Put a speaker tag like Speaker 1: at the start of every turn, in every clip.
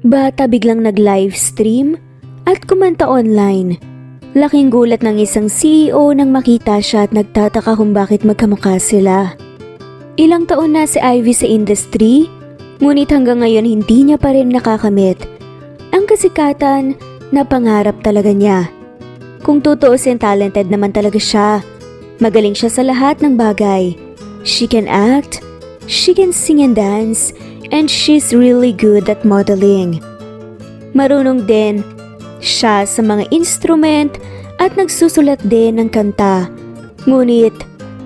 Speaker 1: Bata biglang nag-livestream at kumanta online. Laking gulat ng isang CEO nang makita siya at nagtataka kung bakit magkamukha sila. Ilang taon na si Ivy sa industry, ngunit hanggang ngayon hindi niya pa rin nakakamit ang kasikatan na pangarap talaga niya. Kung tutuusin, talented naman talaga siya. Magaling siya sa lahat ng bagay. She can act, she can sing and dance, and she's really good at modeling. Marunong din siya sa mga instrument at nagsusulat din ng kanta. Ngunit,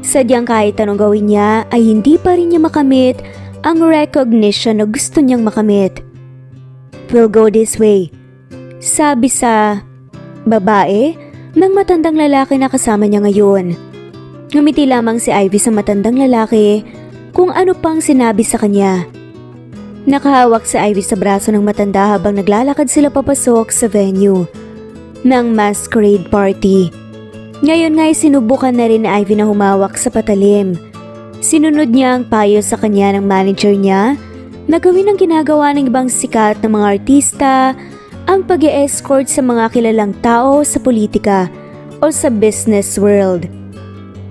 Speaker 1: sadyang kahit anong gawin niya ay hindi pa rin niya makamit ang recognition na gusto niyang makamit. We'll go this way, sabi sa babae ng matandang lalaki na kasama niya ngayon. Ngumiti lamang si Ivy sa matandang lalaki kung ano pang sinabi sa kanya. Nakahawak si Ivy sa braso ng matanda habang naglalakad sila papasok sa venue ng masquerade party. Ngayon nga'y sinubukan na rin ni Ivy na humawak sa patalim. Sinunod niya ang payo sa kanya ng manager niya na gawin ang ginagawa ng ibang sikat na mga artista, ang pag-e-escort sa mga kilalang tao sa politika o sa business world.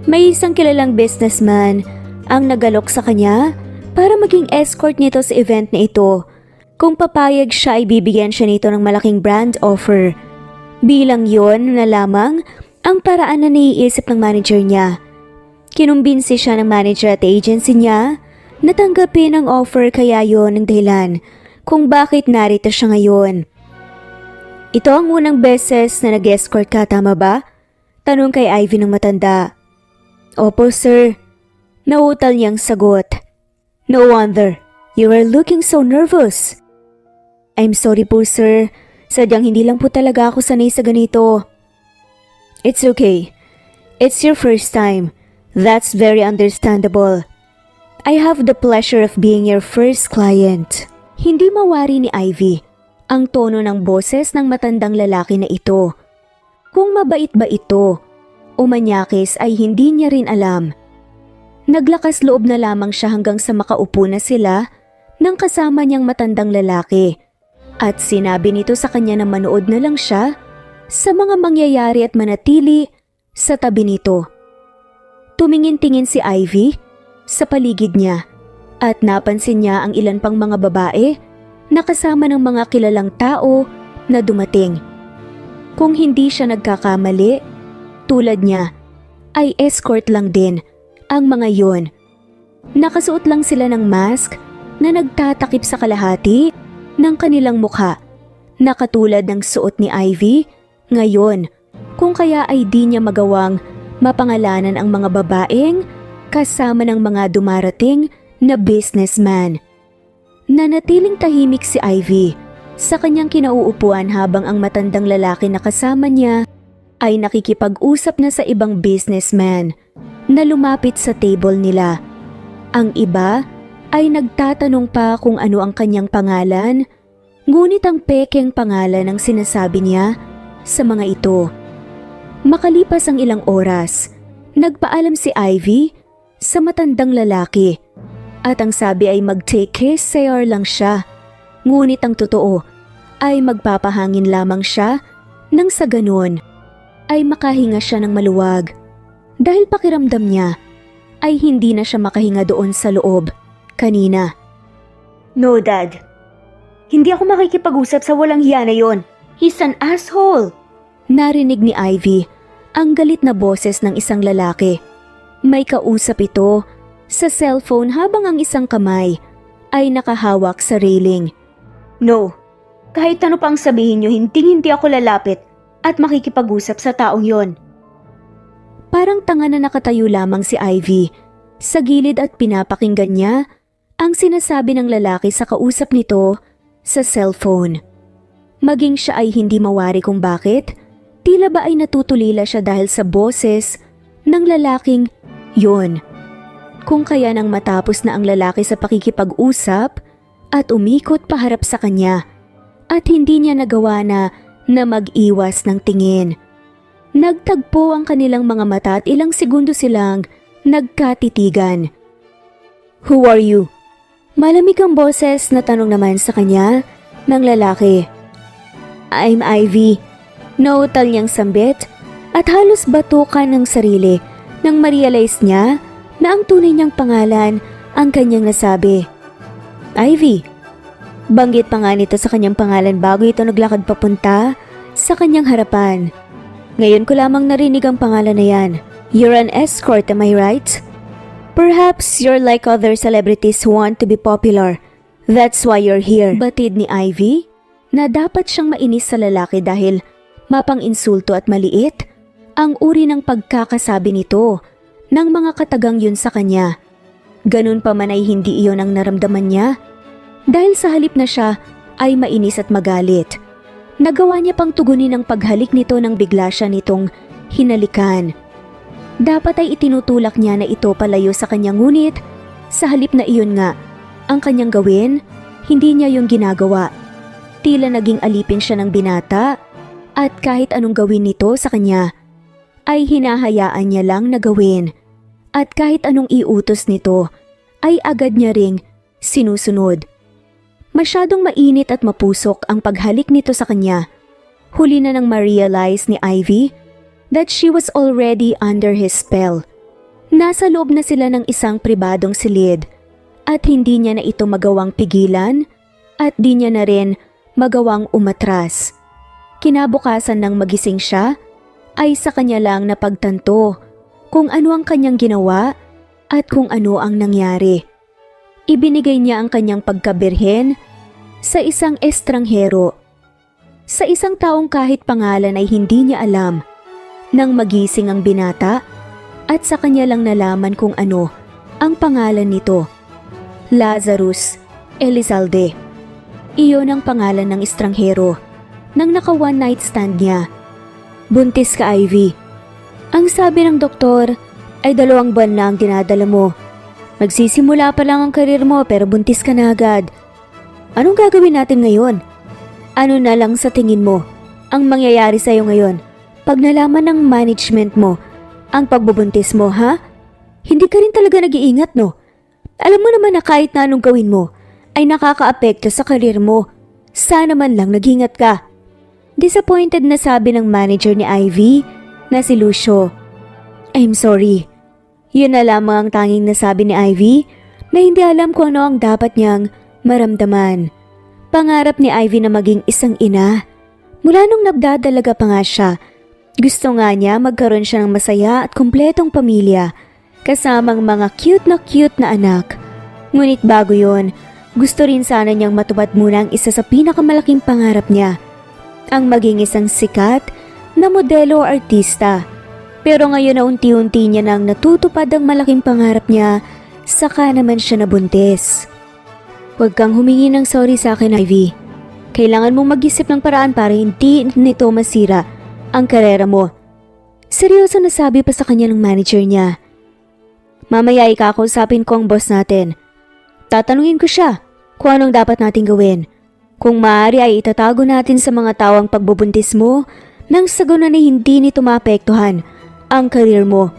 Speaker 1: May isang kilalang businessman ang nagalok sa kanya para maging escort nito sa event na ito. Kung papayag siya ay bibigyan siya nito ng malaking brand offer. Bilang yon na lamang ang paraan na naiisip ng manager niya. Kinumbinsi siya ng manager at agency niya na tanggapin ang offer, kaya yon ang dahilan kung bakit narito siya ngayon. Ito ang unang beses na nag-escort ka, tama ba? Tanong kay Ivy ng matanda. Opo, sir. Nautal niyang sagot. No wonder, you were looking so nervous. I'm sorry po, sir. Sadyang hindi lang po talaga ako sanay sa ganito. It's okay. It's your first time. That's very understandable. I have the pleasure of being your first client. Hindi mawari ni Ivy ang tono ng boses ng matandang lalaki na ito. Kung mabait ba ito o manyakis ay hindi niya rin alam. Naglakas loob na lamang siya hanggang sa makaupo na sila ng kasama niyang matandang lalaki at sinabi nito sa kanya na manood na lang siya sa mga mangyayari at manatili sa tabi nito. Tumingin-tingin si Ivy sa paligid niya at napansin niya ang ilan pang mga babae na kasama ng mga kilalang tao na dumating. Kung hindi siya nagkakamali, tulad niya, ay escort lang din ang mga yon. Nakasuot lang sila ng mask na nagtatakip sa kalahati ng kanilang mukha, na katulad ng suot ni Ivy ngayon, kung kaya ay di niya magawang mapangalanan ang mga babaeng kasama ng mga dumarating na businessman. Nanatiling tahimik si Ivy sa kanyang kinauupuan habang ang matandang lalaki na kasama niya ay nakikipag-usap na sa ibang businessman na lumapit sa table nila. Ang iba ay nagtatanong pa kung ano ang kanyang pangalan, ngunit ang pekeng pangalan ang sinasabi niya sa mga ito. Makalipas ang ilang oras, nagpaalam si Ivy sa matandang lalaki at ang sabi ay mag-take his CR lang siya, ngunit ang totoo ay magpapahangin lamang siya nang sa ganun ay makahinga siya ng maluwag dahil pakiramdam niya ay hindi na siya makahinga doon sa loob kanina. No, Dad. Hindi ako makikipag-usap sa walang hiya na yon. He's an asshole. Narinig ni Ivy ang galit na boses ng isang lalaki. May kausap ito sa cellphone habang ang isang kamay ay nakahawak sa railing. No, kahit ano pang sabihin niyo, hindi ako lalapit at makikipag-usap sa taong yon. Parang tanga na nakatayo lamang si Ivy sa gilid at pinapakinggan niya ang sinasabi ng lalaki sa kausap nito sa cellphone. Maging siya ay hindi mawari kung bakit, tila ba ay natutulila siya dahil sa boses ng lalaking yon. Kung kaya nang matapos na ang lalaki sa pakikipag-usap at umikot paharap sa kanya at hindi niya nagawa na mag-iwas ng tingin. Nagtagpo ang kanilang mga mata at ilang segundo silang nagkatitigan. Who are you? Malamig ang boses na tanong naman sa kanya ng lalaki. I'm Ivy. Nautal niyang sambit at halos batukan ng sarili nang ma-realize niya na ang tunay niyang pangalan ang kanyang nasabi. Ivy. Banggit pa nga nito sa kanyang pangalan bago ito naglakad papunta sa kanyang harapan. Ngayon ko lamang narinig ang pangalan na yan. You're an escort, am I right? Perhaps you're like other celebrities who want to be popular. That's why you're here. Batid ni Ivy na dapat siyang mainis sa lalaki dahil mapang-insulto at maliit ang uri ng pagkakasabi nito ng mga katagang yun sa kanya. Ganun pa man ay hindi iyon ang naramdaman niya dahil sa halip na siya ay mainis at magalit. Nagawa niya pang tugunin ang paghalik nito nang bigla siya nitong hinalikan. Dapat ay itinutulak niya na ito palayo sa kanya ngunit sa halip na iyon nga ang kanyang gawin, hindi niya yung ginagawa. Tila naging alipin siya ng binata at kahit anong gawin nito sa kanya ay hinahayaan niya lang na gawin at kahit anong iutos nito ay agad niya ring sinusunod. Masyadong mainit at mapusok ang paghalik nito sa kanya. Huli na nang ma-realize ni Ivy that she was already under his spell. Nasa loob na sila ng isang pribadong silid at hindi niya na ito magawang pigilan at di niya na rin magawang umatras. Kinabukasan nang magising siya, ay sa kanya lang napagtanto kung ano ang kanyang ginawa at kung ano ang nangyari. Ibinigay niya ang kanyang pagkabirhen sa isang estranghero, sa isang taong kahit pangalan ay hindi niya alam. Nang magising ang binata at sa kanya lang nalaman kung ano ang pangalan nito. Lazarus Elizalde. Iyon ang pangalan ng estranghero nang naka one night stand niya. Buntis ka, Ivy. Ang sabi ng doktor ay 2 buwan na ang dinadala mo. Magsisimula pa lang ang karir mo pero buntis ka na agad. Anong gagawin natin ngayon? Ano na lang sa tingin mo ang mangyayari sa'yo ngayon pag nalaman ng management mo ang pagbubuntis mo, ha? Hindi ka rin talaga nag-iingat, no? Alam mo naman na kahit na anong gawin mo ay nakakaapekto sa karir mo. Sana man lang nag-ingat ka. Disappointed na sabi ng manager ni Ivy na si Lucio. I'm sorry. Yun na lamang ang tanging nasabi ni Ivy na hindi alam kung ano ang dapat niyang maramdaman. Pangarap ni Ivy na maging isang ina. Mula nung nagdadalaga pa nga siya, gusto nga niya magkaroon siya ng masaya at kumpletong pamilya kasamang mga cute na anak. Ngunit bago yon, gusto rin sana niyang matupad muna ang isa sa pinakamalaking pangarap niya, ang maging isang sikat na modelo o artista. Pero ngayon na unti-unti niya nang natutupad ang malaking pangarap niya, saka naman siya nabuntis. Huwag kang humingi ng sorry sa akin, Ivy. Kailangan mong mag-isip ng paraan para hindi nito masira ang karera mo. Seryoso na sabi pa sa kanya ng manager niya. Mamaya ikakausapin ko ang boss natin. Tatanungin ko siya kung anong dapat natin gawin. Kung maaari ay itatago natin sa mga tao ang pagbubuntis mo nang sa ganun ay hindi nito maapektuhan ang career mo.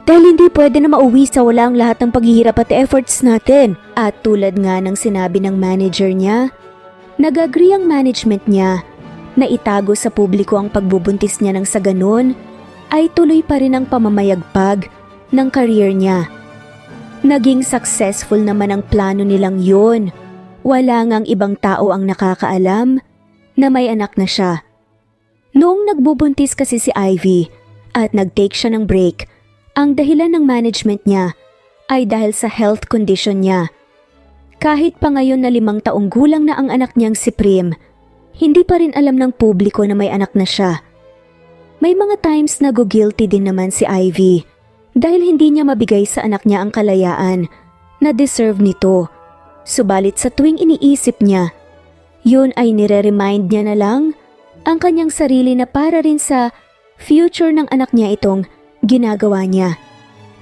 Speaker 1: Dahil hindi pwede na mauwi sa wala ang lahat ng paghihirap at efforts natin. At tulad nga ng sinabi ng manager niya, nag-agree ang management niya na itago sa publiko ang pagbubuntis niya nang sa ganun ay tuloy pa rin ang pamamayagpag ng career niya. Naging successful naman ang plano nilang yun. Wala ngang ibang tao ang nakakaalam na may anak na siya. Noong nagbubuntis kasi si Ivy at nag-take siya ng break, ang dahilan ng management niya ay dahil sa health condition niya. Kahit pa ngayon na 5 taong gulang na ang anak niyang si Prim, hindi pa rin alam ng publiko na may anak na siya. May mga times na guilty din naman si Ivy dahil hindi niya mabigay sa anak niya ang kalayaan na deserve nito. Subalit sa tuwing iniisip niya, yun ay nire-remind niya na lang ang kanyang sarili na para rin sa future ng anak niya itong ginagawa niya.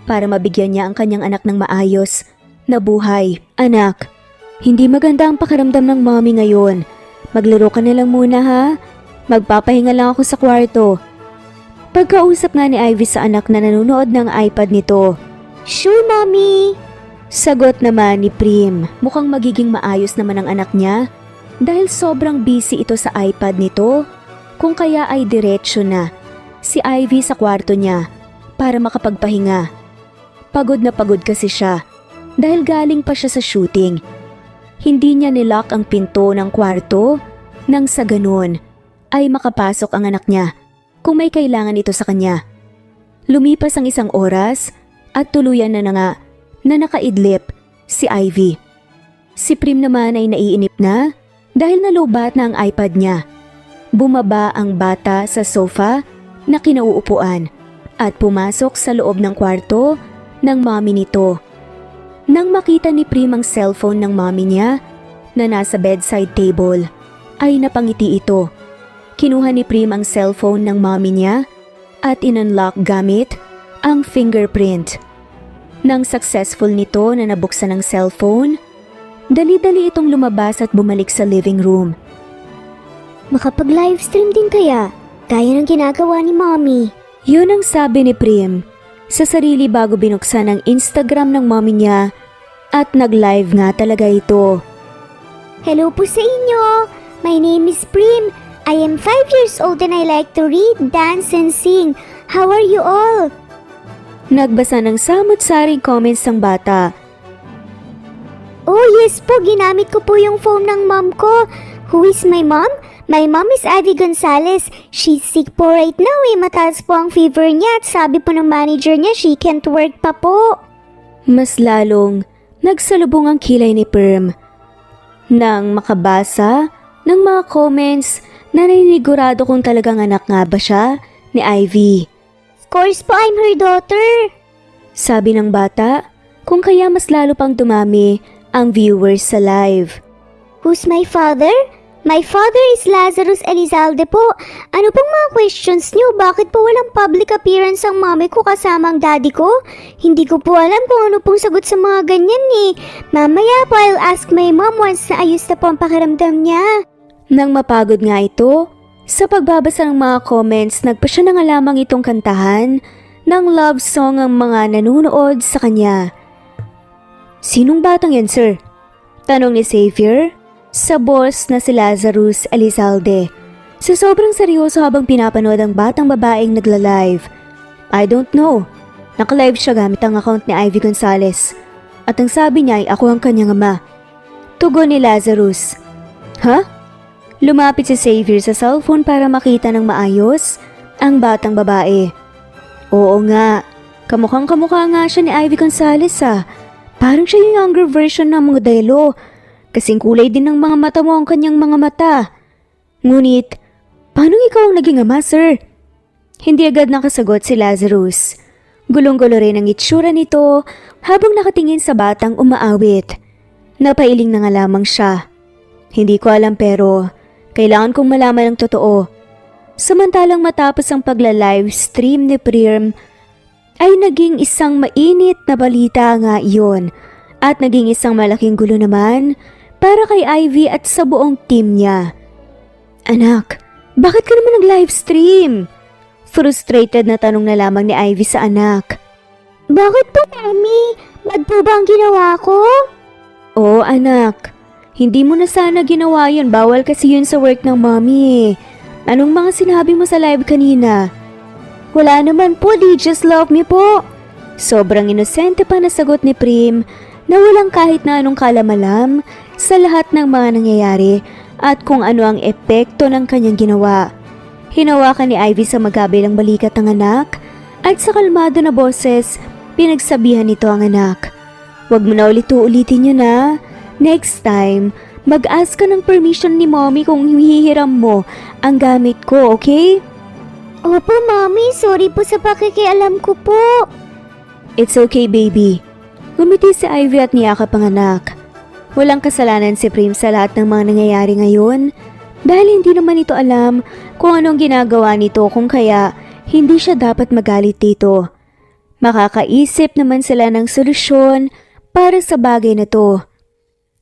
Speaker 1: Para mabigyan niya ang kanyang anak ng maayos na buhay. Anak, hindi maganda ang pakiramdam ng mommy ngayon. Maglaro ka na lang muna, ha? Magpapahinga lang ako sa kwarto. Pagkausap nga ni Ivy sa anak na nanonood ng iPad nito. Sure, mommy! Sagot naman ni Prim. Mukhang magiging maayos naman ang anak niya dahil sobrang busy ito sa iPad nito, kung kaya ay diretsyo na si Ivy sa kwarto niya para makapagpahinga. Pagod na pagod kasi siya dahil galing pa siya sa shooting. Hindi niya nilock ang pinto ng kwarto nang sa ganun ay makapasok ang anak niya kung may kailangan ito sa kanya. Lumipas ang isang oras at tuluyan na nga na nakaidlip si Ivy. Si Prim naman ay naiinip na dahil nalobat na ang iPad niya. Bumaba ang bata sa sofa na kinauupuan at pumasok sa loob ng kwarto ng mommy nito. Nang makita ni Prim ang cellphone ng mommy niya na nasa bedside table, ay napangiti ito. Kinuha ni Prim ang cellphone ng mommy niya at in-unlock gamit ang fingerprint. Nang successful nito na nabuksan ang cellphone, dali-dali itong lumabas at bumalik sa living room.
Speaker 2: Makapag-livestream din kaya? Gaya ng ginagawa ni mommy.
Speaker 1: Yun ang sabi ni Prim sa sarili bago binuksan ang Instagram ng mommy niya at nag-live nga talaga ito.
Speaker 2: Hello po sa inyo! My name is Prim. I am 5 years old and I like to read, dance, and sing. How are you all?
Speaker 1: Nagbasa ng samut-saring comments ng bata.
Speaker 2: Oh yes po, ginamit ko po yung phone ng mom ko. Who is my mom? My mom is Ivy Gonzalez. She's sick po right now mataas po ang fever niya at sabi po ng manager niya she can't work pa po.
Speaker 1: Mas lalong nagsalubong ang kilay ni Prim. Nang makabasa ng mga comments, naninigurado kung talagang anak nga ba siya ni Ivy.
Speaker 2: Of course po, I'm her daughter.
Speaker 1: Sabi ng bata, kung kaya mas lalo pang dumami ang viewers sa live.
Speaker 2: Who's my father? My father is Lazarus Elizalde po. Ano pong mga questions niyo? Bakit po walang public appearance ang mami ko kasama ang daddy ko? Hindi ko po alam kung ano pong sagot sa mga ganyan eh. Mamaya po I'll ask my mom once na ayos na po ang pakiramdam niya.
Speaker 1: Nang mapagod nga ito, sa pagbabasa ng mga comments, nagpa siya na nga lamang itong kantahan ng love song ang mga nanunood sa kanya. Sinong batang yan, sir? Tanong ni Xavier sa boss na si Lazarus Elizalde. Sa sobrang seryoso habang pinapanood ang batang babaeng nagla-live. I don't know. Naka-live siya gamit ang account ni Ivy Gonzalez. At ang sabi niya ay ako ang kanyang ama. Tugon ni Lazarus. Ha? Lumapit si Xavier sa cellphone para makita ng maayos ang batang babae. Oo nga. Kamukhang-kamukha nga siya ni Ivy Gonzalez ah. Parang siya yung younger version ng modelo. Kasing kulay din ng mga mata mo ang kanyang mga mata. Ngunit, paano ikaw ang naging ama, sir? Hindi agad nakasagot si Lazarus. Gulong-gulo rin ang itsura nito habang nakatingin sa batang umaawit. Napailing na nga lamang siya. Hindi ko alam pero kailangan kong malaman ang totoo. Samantalang matapos ang pagla-livestream ni Prim, ay naging isang mainit na balita nga iyon at naging isang malaking gulo naman para kay Ivy at sa buong team niya. Anak, bakit ka naman nag-livestream? Frustrated na tanong na lamang ni Ivy sa anak.
Speaker 2: Bakit po, Mami? Bad po ba ang ginawa ko?
Speaker 1: Oo, anak. Hindi mo na sana ginawa yun. Bawal kasi yun sa work ng mommy. Anong mga sinabi mo sa live kanina?
Speaker 2: Wala naman po, they just love me po.
Speaker 1: Sobrang inosente pa na sagot ni Prim na walang kahit na anong kalamalam sa lahat ng mga nangyayari at kung ano ang epekto ng kanyang ginawa. Hinawakan ni Ivy sa magabilang balikat ng anak at sa kalmado na boses, pinagsabihan nito ang anak. Huwag mo na ulit-ulitin yun na. Next time, mag-ask ka ng permission ni mommy kung hihiram mo ang gamit ko, okay?
Speaker 2: Opo, Mami. Sorry po sa pakikialam ko po.
Speaker 1: It's okay, baby. Gumiti si Ivy at niyakap ang anak. Walang kasalanan si Prim sa lahat ng mga nangyayari ngayon dahil hindi naman ito alam kung anong ginagawa nito kung kaya hindi siya dapat magalit dito. Makakaisip naman sila ng solusyon para sa bagay na to.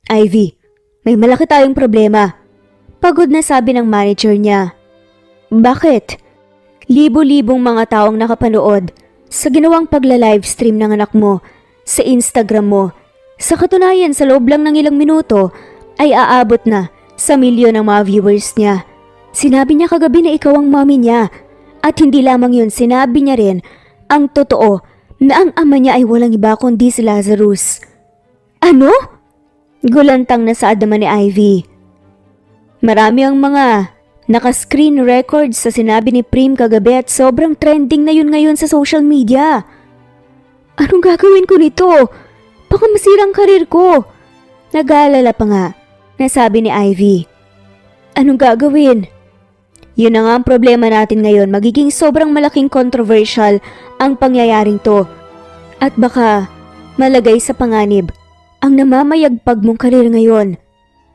Speaker 1: Ivy, may malaki tayong problema. Pagod na sabi ng manager niya. Bakit? Libo-libong mga taong nakapanood sa ginawang pagla-livestream ng anak mo sa Instagram mo. Sa katunayan, sa loob lang ng ilang minuto ay aabot na sa milyon ng mga viewers niya. Sinabi niya kagabi na ikaw ang mommy niya. At hindi lamang yun, sinabi niya rin ang totoo na ang ama niya ay walang iba kundi si Lazarus. Ano? Gulantang na saad naman ni Ivy. Marami ang mga naka-screen records sa sinabi ni Prim kagabi at sobrang trending na yun ngayon sa social media. Anong gagawin ko nito? Baka masirang karir ko. Nag-aalala pa nga, nasabi ni Ivy. Anong gagawin? Yun na nga ang problema natin ngayon, magiging sobrang malaking controversial ang pangyayaring to. At baka malagay sa panganib ang namamayagpag mong karir ngayon.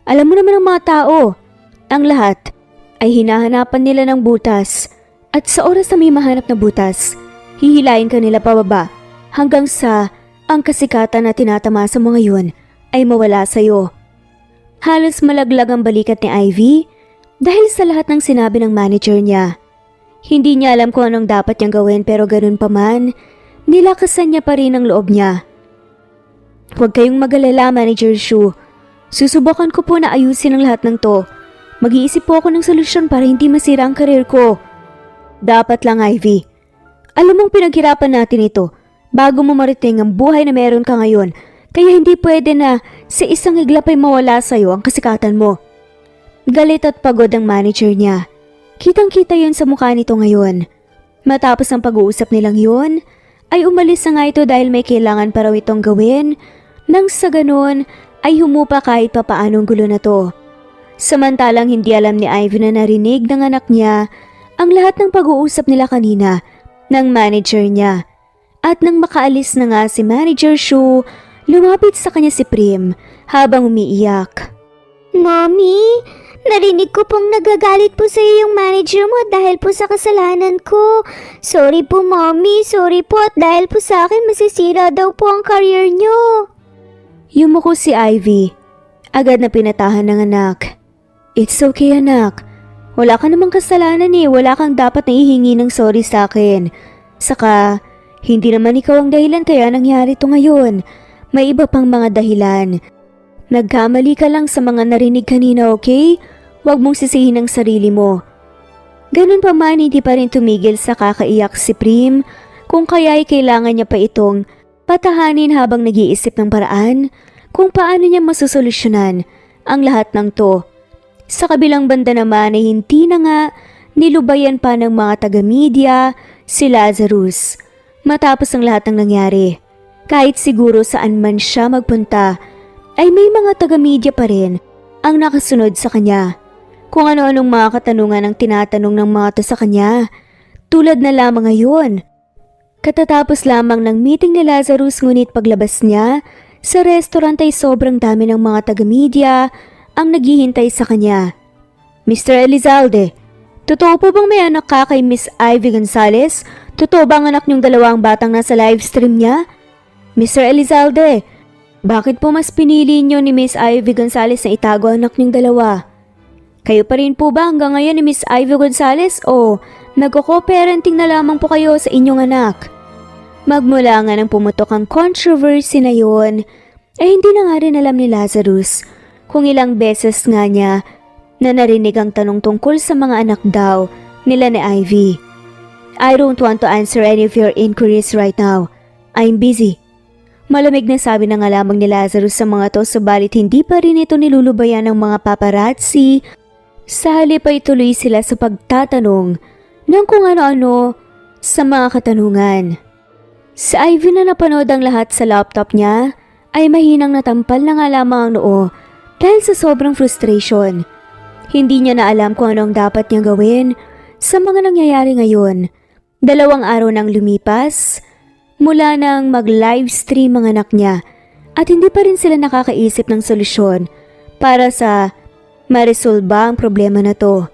Speaker 1: Alam mo naman ang mga tao, ang lahat ay hinahanapan nila ng butas at sa oras na may mahanap na butas, hihilain ka nila pababa hanggang sa ang kasikatan na tinatamasa mo ngayon ay mawala sa'yo. Halos malaglag ang balikat ni Ivy dahil sa lahat ng sinabi ng manager niya. Hindi niya alam kung anong dapat niyang gawin pero ganun pa man, nilakasan niya pa rin ang loob niya. Huwag kayong mag-alala, Manager Shu. Susubukan ko po na ayusin ang lahat ng to. Mag-iisip po ako ng solusyon para hindi masira ang karir ko. Dapat lang, Ivy. Alam mong pinaghirapan natin ito bago mo mariting ang buhay na meron ka ngayon. Kaya hindi pwede na sa isang iglap ay mawala sa'yo ang kasikatan mo. Galit at pagod ang manager niya. Kitang-kita yun sa mukha nito ngayon. Matapos ang pag-uusap nilang yun, ay umalis na nga ito dahil may kailangan pa raw itong gawin. Nang sa ganun, ay humupa kahit papaanong gulo na to. Samantalang hindi alam ni Ivy na narinig ng anak niya ang lahat ng pag-uusap nila kanina ng manager niya. At nang makaalis na nga si Manager Shu, lumapit sa kanya si Prim habang umiiyak.
Speaker 2: Mommy, narinig ko pong nagagalit po sa iyo yung manager mo dahil po sa kasalanan ko. Sorry po, Mommy. Sorry po at dahil po sa akin masisira daw po ang career niyo.
Speaker 1: Yumuko si Ivy. Agad na pinatahan ng anak. It's okay, anak. Wala ka namang kasalanan eh. Wala kang dapat na ihingi ng sorry sa akin. Saka, hindi naman ikaw ang dahilan kaya nangyari to ngayon. May iba pang mga dahilan. Nagkamali ka lang sa mga narinig kanina, okay? Huwag mong sisihin ang sarili mo. Ganun pa man, hindi pa rin tumigil sa kakaiyak si Prim kung kaya ay kailangan niya pa itong patahanin habang nag-iisip ng paraan kung paano niya masusolusyonan ang lahat ng to. Sa kabilang banda naman ay hindi na nga nilubayan pa ng mga taga-media si Lazarus matapos ang lahat ng nangyari. Kahit siguro saan man siya magpunta ay may mga taga-media pa rin ang nakasunod sa kanya. Kung ano-anong mga katanungan ang tinatanong ng mga to sa kanya. Tulad na lamang ngayon. Katatapos lamang ng meeting ni Lazarus ngunit paglabas niya, sa restaurant ay sobrang dami ng mga taga-media ang naghihintay sa kanya. Mr. Elizalde, totoo po bang may anak ka kay Miss Ivy Gonzalez? Totoo bang anak niyong dalawang batang nasa live stream niya? Mr. Elizalde, bakit po mas pinili niyo ni Miss Ivy Gonzalez na itago anak niyong dalawa? Kayo pa rin po ba hanggang ngayon ni Miss Ivy Gonzalez o nagko-co-parenting na lamang po kayo sa inyong anak? Magmula nga nang pumutok ang controversy na yon, ay hindi na nga rin alam ni Lazarus kung ilang beses nga niya na narinig ang tanong tungkol sa mga anak daw nila ni Ivy. I don't want to answer any of your inquiries right now. I'm busy. Malamig na sabi na nga lamang ni Lazarus sa mga to subalit hindi pa rin ito nilulubayan ng mga paparazzi. Sa halip ay tuloy sila sa pagtatanong ng kung ano-ano sa mga katanungan. Sa Ivy na napanood ang lahat sa laptop niya ay mahinang natampal na nga lamang ang noo dahil sa sobrang frustration. Hindi niya na alam kung anong dapat niyang gawin sa mga nangyayari ngayon. 2 araw nang lumipas mula nang mag-livestream ang anak niya at hindi pa rin sila nakakaisip ng solusyon para sa maresolba ang problema na to.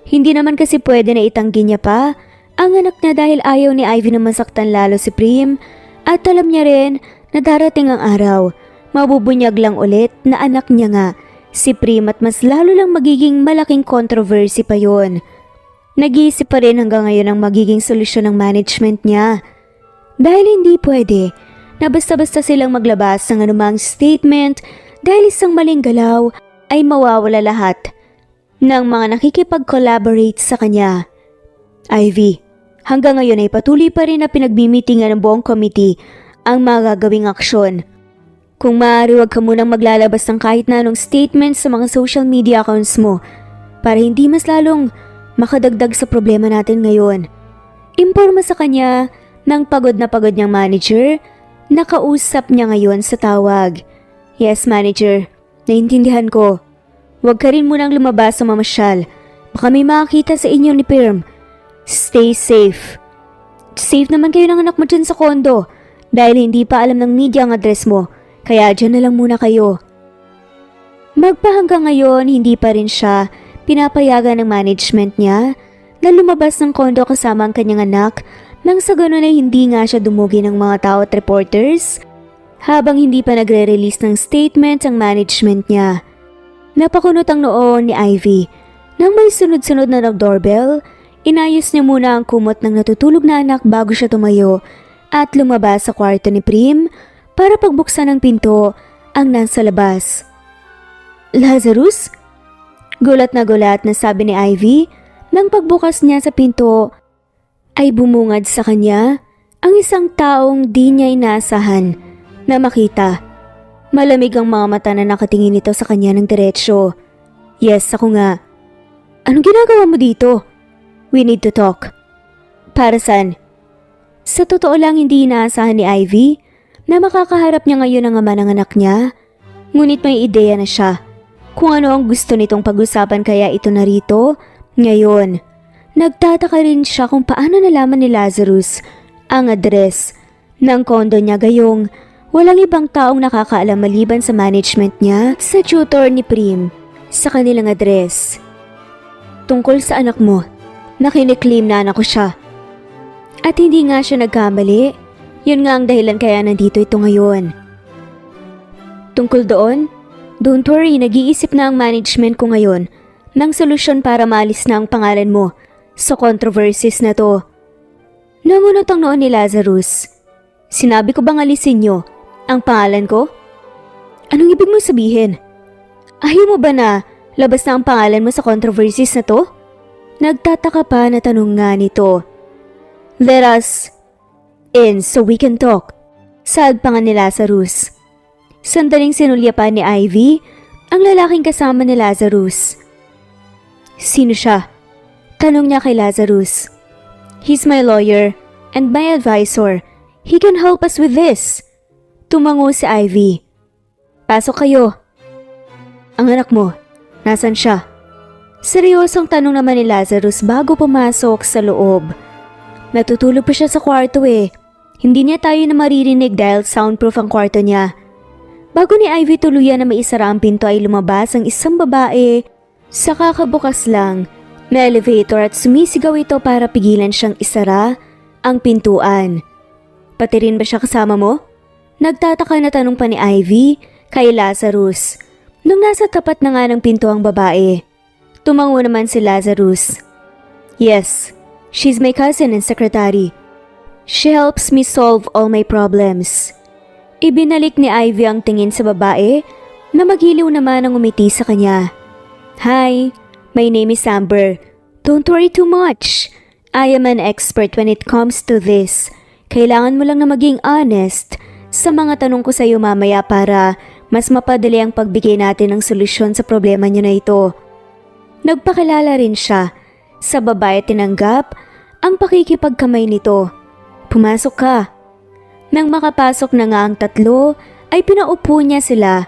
Speaker 1: Hindi naman kasi pwede na itanggi niya pa ang anak niya dahil ayaw ni Ivy na masaktan lalo si Prim at alam niya rin na darating ang araw, mabubunyag lang ulit na anak niya nga si Prim at mas lalo lang magiging malaking controversy pa yon. Nag-iisip pa rin hanggang ngayon ang magiging solusyon ng management niya. Dahil hindi pwede na basta-basta silang maglabas ng anumang statement dahil isang maling galaw ay mawawala lahat ng mga nakikipag-collaborate sa kanya. Ivy, hanggang ngayon ay patuloy pa rin na pinagmimitingan ng buong committee ang mga gagawing aksyon. Kung maaari, wag ka munang maglalabas ng kahit na anong statement sa mga social media accounts mo para hindi mas lalong makadagdag sa problema natin ngayon. Imporma sa kanya ng pagod na pagod niyang manager na kausap niya ngayon sa tawag. Yes, manager. Naintindihan ko. Huwag ka rin munang lumabas sa mamasyal. Baka may makakita sa inyo ni Perm. Stay safe. Safe naman kayo ng anak mo dyan sa kondo dahil hindi pa alam ng media ang address mo. Kaya dyan na lang muna kayo. Magpahanggang ngayon, hindi pa rin siya pinapayagan ng management niya na lumabas ng kondo kasama ang kanyang anak nang sa ganun ay hindi nga siya dumugi ng mga tao at reporters habang hindi pa nagre-release ng statement ang management niya. Napakunot ang noon ni Ivy. Nang may sunod-sunod na nag-doorbell, inayos niya muna ang kumot ng natutulog na anak bago siya tumayo at lumabas sa kwarto ni Prim para pagbuksan ng pinto ang nasa labas. Lazarus? Gulat na sabi ni Ivy nang pagbukas niya sa pinto ay bumungad sa kanya ang isang taong di niya inasahan na makita. Malamig ang mga mata na nakatingin nito sa kanya ng diretsyo. Yes, ako nga. Anong ginagawa mo dito? We need to talk. Para saan? Sa totoo lang hindi inaasahan ni Ivy na makakaharap niya ngayon ang ama ng anak niya. Ngunit may ideya na siya kung ano ang gusto nitong pag-usapan kaya ito narito ngayon. Nagtataka rin siya kung paano nalaman ni Lazarus ang address ng kondo niya gayong walang ibang taong nakakaalam maliban sa management niya sa tutor ni Prim sa kanilang address. Tungkol sa anak mo, nakiniklaim na anak ko siya. At hindi nga siya nagkamali. Yun nga ang dahilan kaya nandito ito ngayon. Tungkol doon, don't worry, nag-iisip na ang management ko ngayon ng solusyon para maalis na ang pangalan mo sa controversies na to. Nangunot ang noon ni Lazarus. Sinabi ko bang alisin niyo ang pangalan ko? Anong ibig mong sabihin? Ayaw mo ba na labas na ang pangalan mo sa controversies na to? Nagtataka pa na tanong nga nito. Let us in so we can talk. Saad pa nga ni Lazarus. Sandaling sinulya pa ni Ivy ang lalaking kasama ni Lazarus. Sino siya? Tanong niya kay Lazarus. He's my lawyer and my advisor. He can help us with this. Tumango si Ivy. Pasok kayo. Ang anak mo, nasan siya? Seryosong tanong naman ni Lazarus bago pumasok sa loob. Natutulog pa siya sa kwarto eh. Hindi niya tayo na maririnig dahil soundproof ang kwarto niya. Bago ni Ivy tuluyan na maisara ang pinto ay lumabas ang isang babae sa kakabukas lang na elevator at sumisigaw ito para pigilan siyang isara ang pintuan. Pati rin ba siya kasama mo? Nagtataka na tanong pa ni Ivy kay Lazarus. Nung nasa tapat na nga ng pinto ang babae, tumango naman si Lazarus. Yes, she's my cousin and secretary. She helps me solve all my problems. Ibinalik ni Ivy ang tingin sa babae na maghiliw naman ang umiti sa kanya. Hi, my name is Amber. Don't worry too much. I am an expert when it comes to this. Kailangan mo lang na maging honest sa mga tanong ko sa iyo mamaya para mas mapadali ang pagbigay natin ng solusyon sa problema niyo na ito. Nagpakilala rin siya sa babae, tinanggap ang pakikipagkamay nito. Pumasok ka. Nang makapasok na nga ang tatlo, ay pinaupo niya sila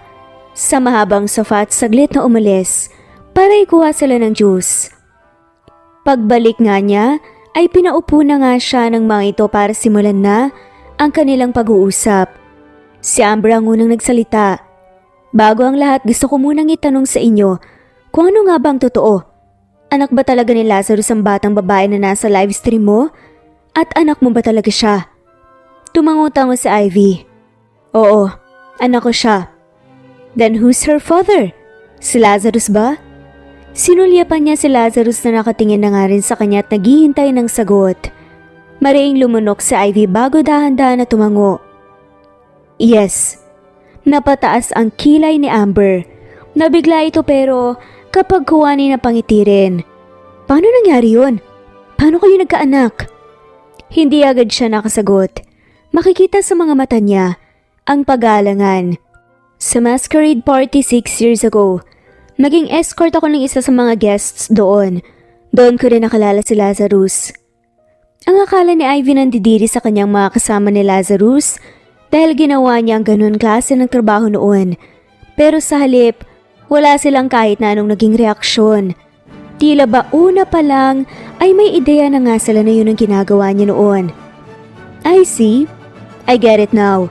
Speaker 1: sa mahabang sofa at saglit na umalis para ikuha sila ng juice. Pagbalik nga niya, ay pinaupo na nga siya ng mga ito para simulan na ang kanilang pag-uusap. Si Amber ang unang nagsalita. Bago ang lahat, gusto ko munang itanong sa inyo kung ano nga bang totoo. Anak ba talaga ni Lazarus ang batang babae na nasa livestream mo? At anak mo ba talaga siya? Tumango-tango si Ivy. Oo, anak ko siya. Then who's her father? Si Lazarus ba? Sinulyapan niya si Lazarus na nakatingin na nga rin sa kanya at naghihintay ng sagot. Mariing lumunok si Ivy bago dahan-dahan na tumango. Yes. Napataas ang kilay ni Amber. Nabigla ito pero nakapagkuwani na pangiti rin. Paano nangyari yun? Paano kayo nagkaanak? Hindi agad siya nakasagot. Makikita sa mga mata niya ang pag-aalangan. Sa masquerade party 6 years ago, naging escort ako ng isa sa mga guests doon. Doon ko rin nakalala si Lazarus. Ang akala ni Ivy nandidiri sa kanyang mga kasama ni Lazarus dahil ginawa niya ang ganun klase ng trabaho noon. Pero sa halip, wala silang kahit na anong naging reaksyon. Tila ba una pa lang ay may ideya na nga sila na yun ang ginagawa niya noon. I see. I get it now.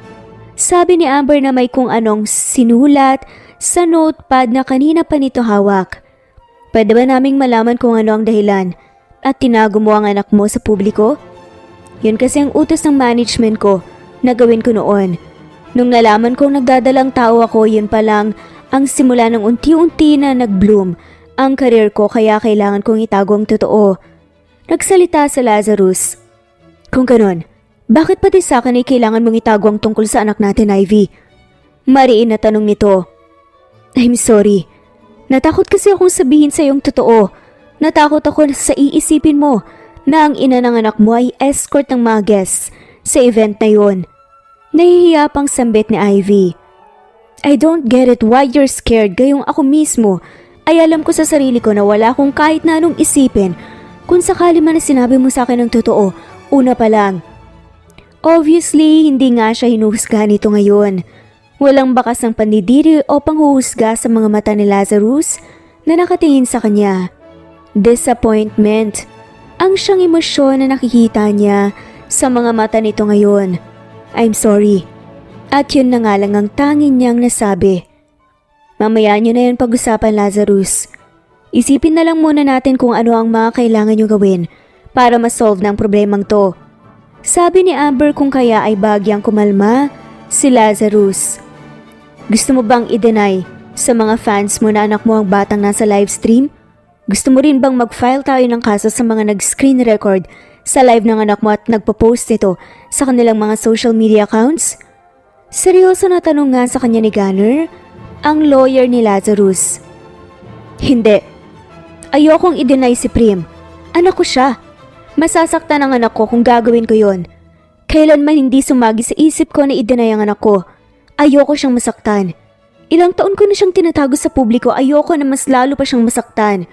Speaker 1: Sabi ni Amber na may kung anong sinulat sa notepad na kanina pa nito hawak. Pwede ba naming malaman kung ano ang dahilan at tinago mo ang anak mo sa publiko? Yun kasi ang utos ng management ko na gawin ko noon. Nung nalaman kong nagdadalang tao ako, yun pa lang ang simula ng unti-unti na nag-bloom ang karir ko kaya kailangan kong itago ang totoo. Nagsalita si Lazarus. Kung ganon, bakit pati sa akin ay kailangan mong itago ang tungkol sa anak natin, Ivy? Mariin na tanong nito. I'm sorry. Natakot kasi akong sabihin sa iyong totoo. Natakot ako sa iisipin mo na ang ina ng anak mo ay escort ng mga guests sa event na yon. Nahihiya pang sambit ni Ivy. I don't get it why you're scared gayong ako mismo ay alam ko sa sarili ko na wala akong kahit na anong isipin kung sakali man na sinabi mo sa akin ng totoo, una pa lang. Obviously, hindi nga siya hinuhusga nito ngayon. Walang bakas ng pandidiri o panghuhusga sa mga mata ni Lazarus na nakatingin sa kanya. Disappointment. Ang siyang emosyon na nakikita niya sa mga mata nito ngayon. I'm sorry. At yun na nga lang ang tanging niyang nasabi. Mamaya niyo na yun pag-usapan, Lazarus. Isipin na lang muna natin kung ano ang mga kailangan niyo gawin para ma-solve ng problemang to. Sabi ni Amber kung kaya ay bagyang kumalma si Lazarus. Gusto mo bang i-deny sa mga fans mo na anak mo ang batang nasa livestream? Gusto mo rin bang mag-file tayo ng kaso sa mga nag-screen record sa live ng anak mo at nagpo-post nito sa kanilang mga social media accounts? Seryoso na tanong nga sa kanya ni Gunner, ang lawyer ni Lazarus. Hindi. Ayokong i-deny si Prim. Anak ko siya. Masasaktan ang anak ko kung gagawin ko yon. Kailanman hindi sumagi sa isip ko na i-deny ang anak ko. Ayoko siyang masaktan. Ilang taon ko na siyang tinatago sa publiko, ayoko na mas lalo pa siyang masaktan.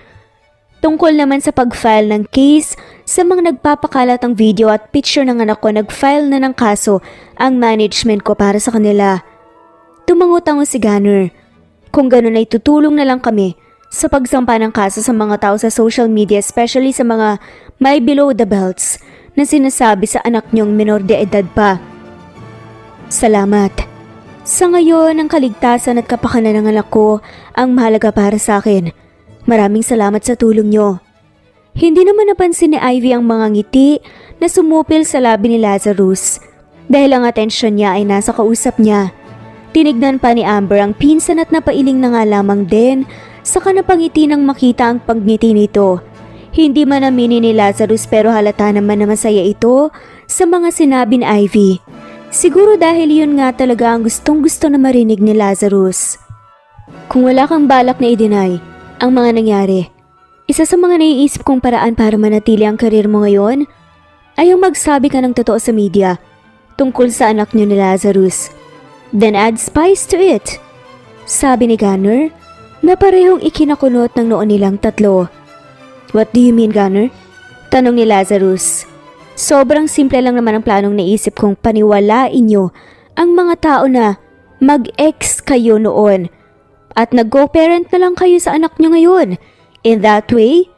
Speaker 1: Tungkol naman sa pag-file ng case, sa mga nagpapakalat ng video at picture ng anak ko, nag-file na ng kaso ang management ko para sa kanila. Tumangutango si Gunner. Kung ganun ay tutulong na lang kami sa pagsampa ng kaso sa mga tao sa social media, especially sa mga may below the belts na sinasabi sa anak niyong minor de edad pa. Salamat. Sa ngayon, ang kaligtasan at kapakanan ng anak ko ang mahalaga para sa akin. Maraming salamat sa tulong niyo. Hindi naman napansin ni Ivy ang mga ngiti na sumupil sa labi ni Lazarus dahil ang atensyon niya ay nasa kausap niya. Tinignan pa ni Amber ang pinsan at napailing na nga lamang din sa kanapangiti nang makita ang pagngiti nito. Hindi man aminin ni Lazarus pero halata naman na masaya ito sa mga sinabi ni Ivy. Siguro dahil yun nga talaga ang gustong-gusto na marinig ni Lazarus. Kung wala kang balak na i-deny ang mga nangyari, isa sa mga naiisip kong paraan para manatili ang karir mo ngayon ay ang magsabi ka ng totoo sa media tungkol sa anak niyo ni Lazarus. Then add spice to it. Sabi ni Gunner na parehong ikinakunot ng noon nilang tatlo. What do you mean, Gunner? Tanong ni Lazarus. Sobrang simple lang naman ang planong naisip kong paniwalain niyo ang mga tao na mag-ex kayo noon at nag-co-parent na lang kayo sa anak niyo ngayon. In that way,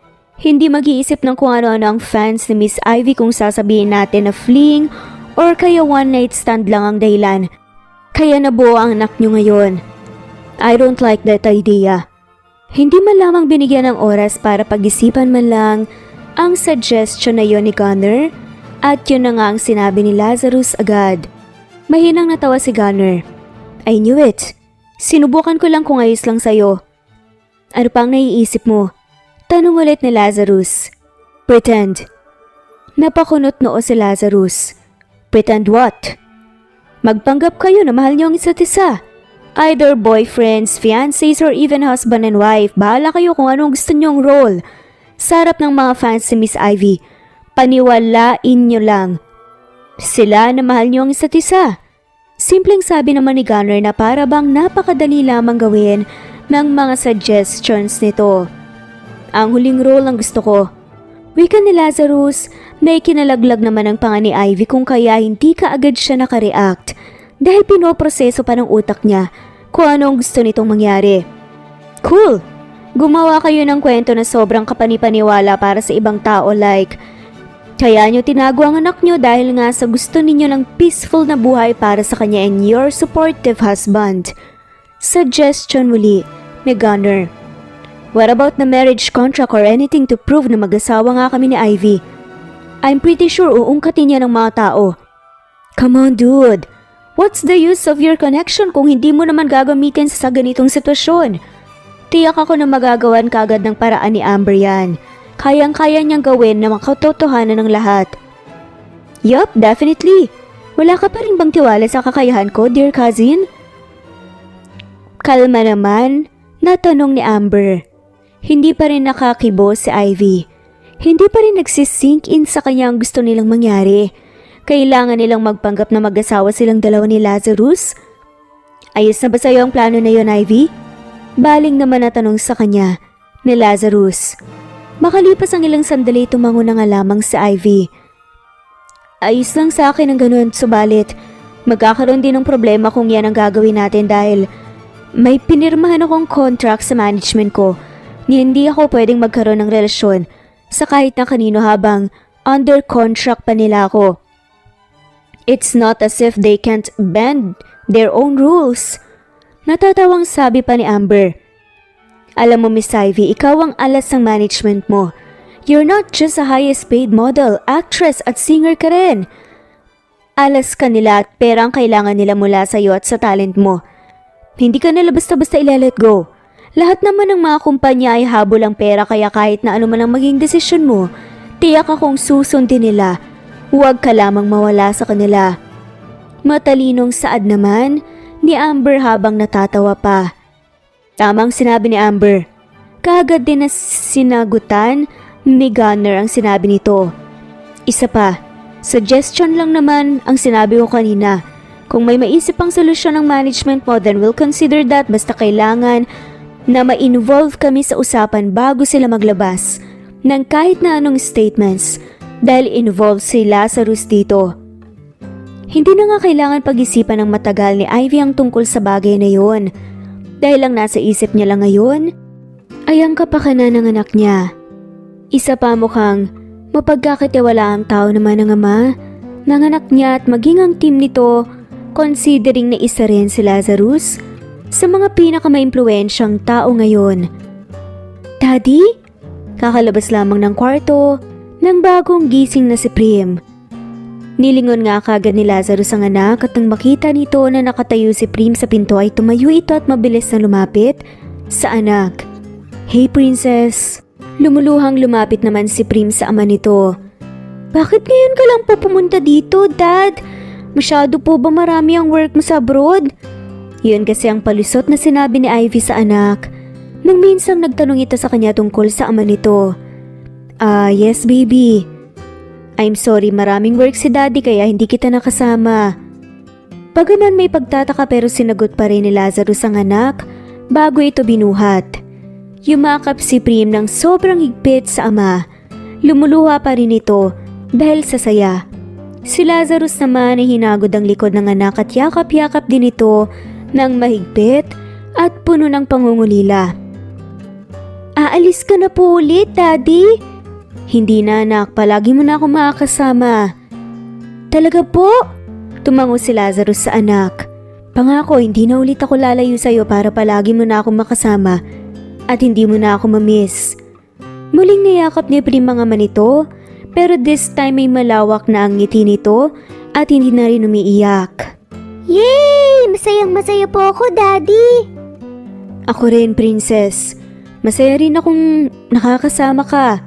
Speaker 1: hindi mag-iisip ng kung ano-ano ang fans ni Miss Ivy kung sasabihin natin na fleeing or kaya one-night stand lang ang dahilan. Kaya nabuo ang anak niyo ngayon. I don't like that idea. Hindi man lamang binigyan ng oras para pag-isipan man lang ang suggestion na yon ni Gunner at yun na nga ang sinabi ni Lazarus agad. Mahinang natawa si Gunner. I knew it. Sinubukan ko lang kung ayos lang sa'yo. Ano pang naiisip mo? Tanong ulit ni Lazarus. Pretend. Napakunot noo si Lazarus. Pretend what? Magpanggap kayo na mahal niyo ang isa't isa. Either boyfriends, fiancés, or even husband and wife, bahala kayo kung anong gusto nyong role. Sa harap ng mga fans si Miss Ivy, paniwalain nyo lang. Sila na mahal nyo ang isa't isa. Simpleng sabi naman ni Gunner na para bang napakadali lamang gawin ng mga suggestions nito. Ang huling role ang gusto ko. Wika ni Lazarus, may kinalaglag naman ang panga ni Ivy kung kaya hindi ka agad siya nakareact dahil pinoproseso pa ng utak niya kung anong gusto nitong mangyari. Cool! Gumawa kayo ng kwento na sobrang kapanipaniwala para sa ibang tao like, kaya nyo tinago ang anak nyo dahil nga sa gusto ninyo ng peaceful na buhay para sa kanya and your supportive husband. Suggestion muli ni Gunner. What about the marriage contract or anything to prove na mag-asawa nga kami ni Ivy? I'm pretty sure uungkatin niya ng mga tao. Come on dude, what's the use of your connection kung hindi mo naman gagamitin sa ganitong sitwasyon? Tiyak ako na magagawan kagad ng paraan ni Amber yan. Kayang-kaya niyang gawin na makatotohanan ng lahat. Yup, definitely. Wala ka pa rin bang tiwala sa kakayahan ko, dear cousin? Kalma naman, natanong ni Amber. Hindi pa rin nakakibo si Ivy. Hindi pa rin nagsisink in sa kanya ang gusto nilang mangyari. Kailangan nilang magpanggap na mag-asawa silang dalawa ni Lazarus? Ayos na ba sa'yo ang plano na yon, Ivy? Baling naman natanong sa kanya ni Lazarus. Makalipas ang ilang sandali, tumango na nga lamang si Ivy. Ayos lang sa akin ang ganun, subalit magkakaroon din ng problema kung yan ang gagawin natin dahil may pinirmahan akong contract sa management ko ni hindi ako pwedeng magkaroon ng relasyon sa kahit na kanino habang under contract pa nila ako. It's not as if they can't bend their own rules. Natatawang sabi pa ni Amber. Alam mo Miss Ivy, ikaw ang alas ng management mo. You're not just a highest paid model, actress at singer ka rin. Alas ka nila at pera ang kailangan nila mula sa iyo at sa talent mo. Hindi ka nila basta-basta ilalet go. Lahat naman ng mga kumpanya ay habol ang pera kaya kahit na ano man ang maging desisyon mo, tiyak akong susundin nila. Huwag ka lamang mawala sa kanila. Matalinong saad naman ni Amber habang natatawa pa. Tamang sinabi ni Amber. Kaagad din na sinagutan ni Gunner ang sinabi nito. Isa pa, suggestion lang naman ang sinabi ko kanina. Kung may maisip pang solusyon ng management mo, then we'll consider that basta kailangan na ma-involve kami sa usapan bago sila maglabas ng kahit na anong statements dahil involved si Lazarus dito. Hindi na nga kailangan pag-isipan ng matagal ni Ivy ang tungkol sa bagay na yun. Dahil lang nasa isip niya lang ngayon, ay ang kapakanan ng anak niya. Isa pa mukhang mapagkakatiwala ang tao naman ng ama, ng anak niya at maging ang team nito considering na isa rin si Lazarus sa mga pinakamaimpluwensyang tao ngayon. Daddy? Kakalabas lamang ng kwarto ng bagong gising na si Prim. Nilingon nga kagad ni Lazarus ang anak at nang makita nito na nakatayo si Prim sa pinto ay tumayo ito at mabilis na lumapit sa anak. Hey princess! Lumuluhang lumapit naman si Prim sa ama nito. Bakit ngayon ka lang po pumunta dito, Dad? Masyado po ba marami ang work mo sa abroad? Yun kasi ang palusot na sinabi ni Ivy sa anak nang minsang nagtanong ito sa kanya tungkol sa ama nito. Yes baby. I'm sorry, maraming work si Daddy kaya hindi kita nakasama. Bagaman may pagtataka pero sinagot pa rin ni Lazarus ang anak bago ito binuhat. Yumakap si Prim ng sobrang higpit sa ama. Lumuluha pa rin ito dahil sa saya. Si Lazarus naman ay hinagod ang likod ng anak at yakap-yakap din ito ng mahigpit at puno ng pangungulila. Aalis ka na po ulit, Daddy? Hindi na anak, palagi mo na ako makakasama. Talaga po? Tumango si Lazarus sa anak. Pangako, hindi na ulit ako lalayo sa'yo para palagi mo na ako makasama at hindi mo na ako mamiss. Muling niyakap ni Prim ang ama nito, pero this time ay malawak na ang ngiti nito at hindi na rin umiiyak.
Speaker 2: Yay! Masayang-masaya po ako, Daddy!
Speaker 1: Ako rin, princess. Masaya rin akong nakakasama ka.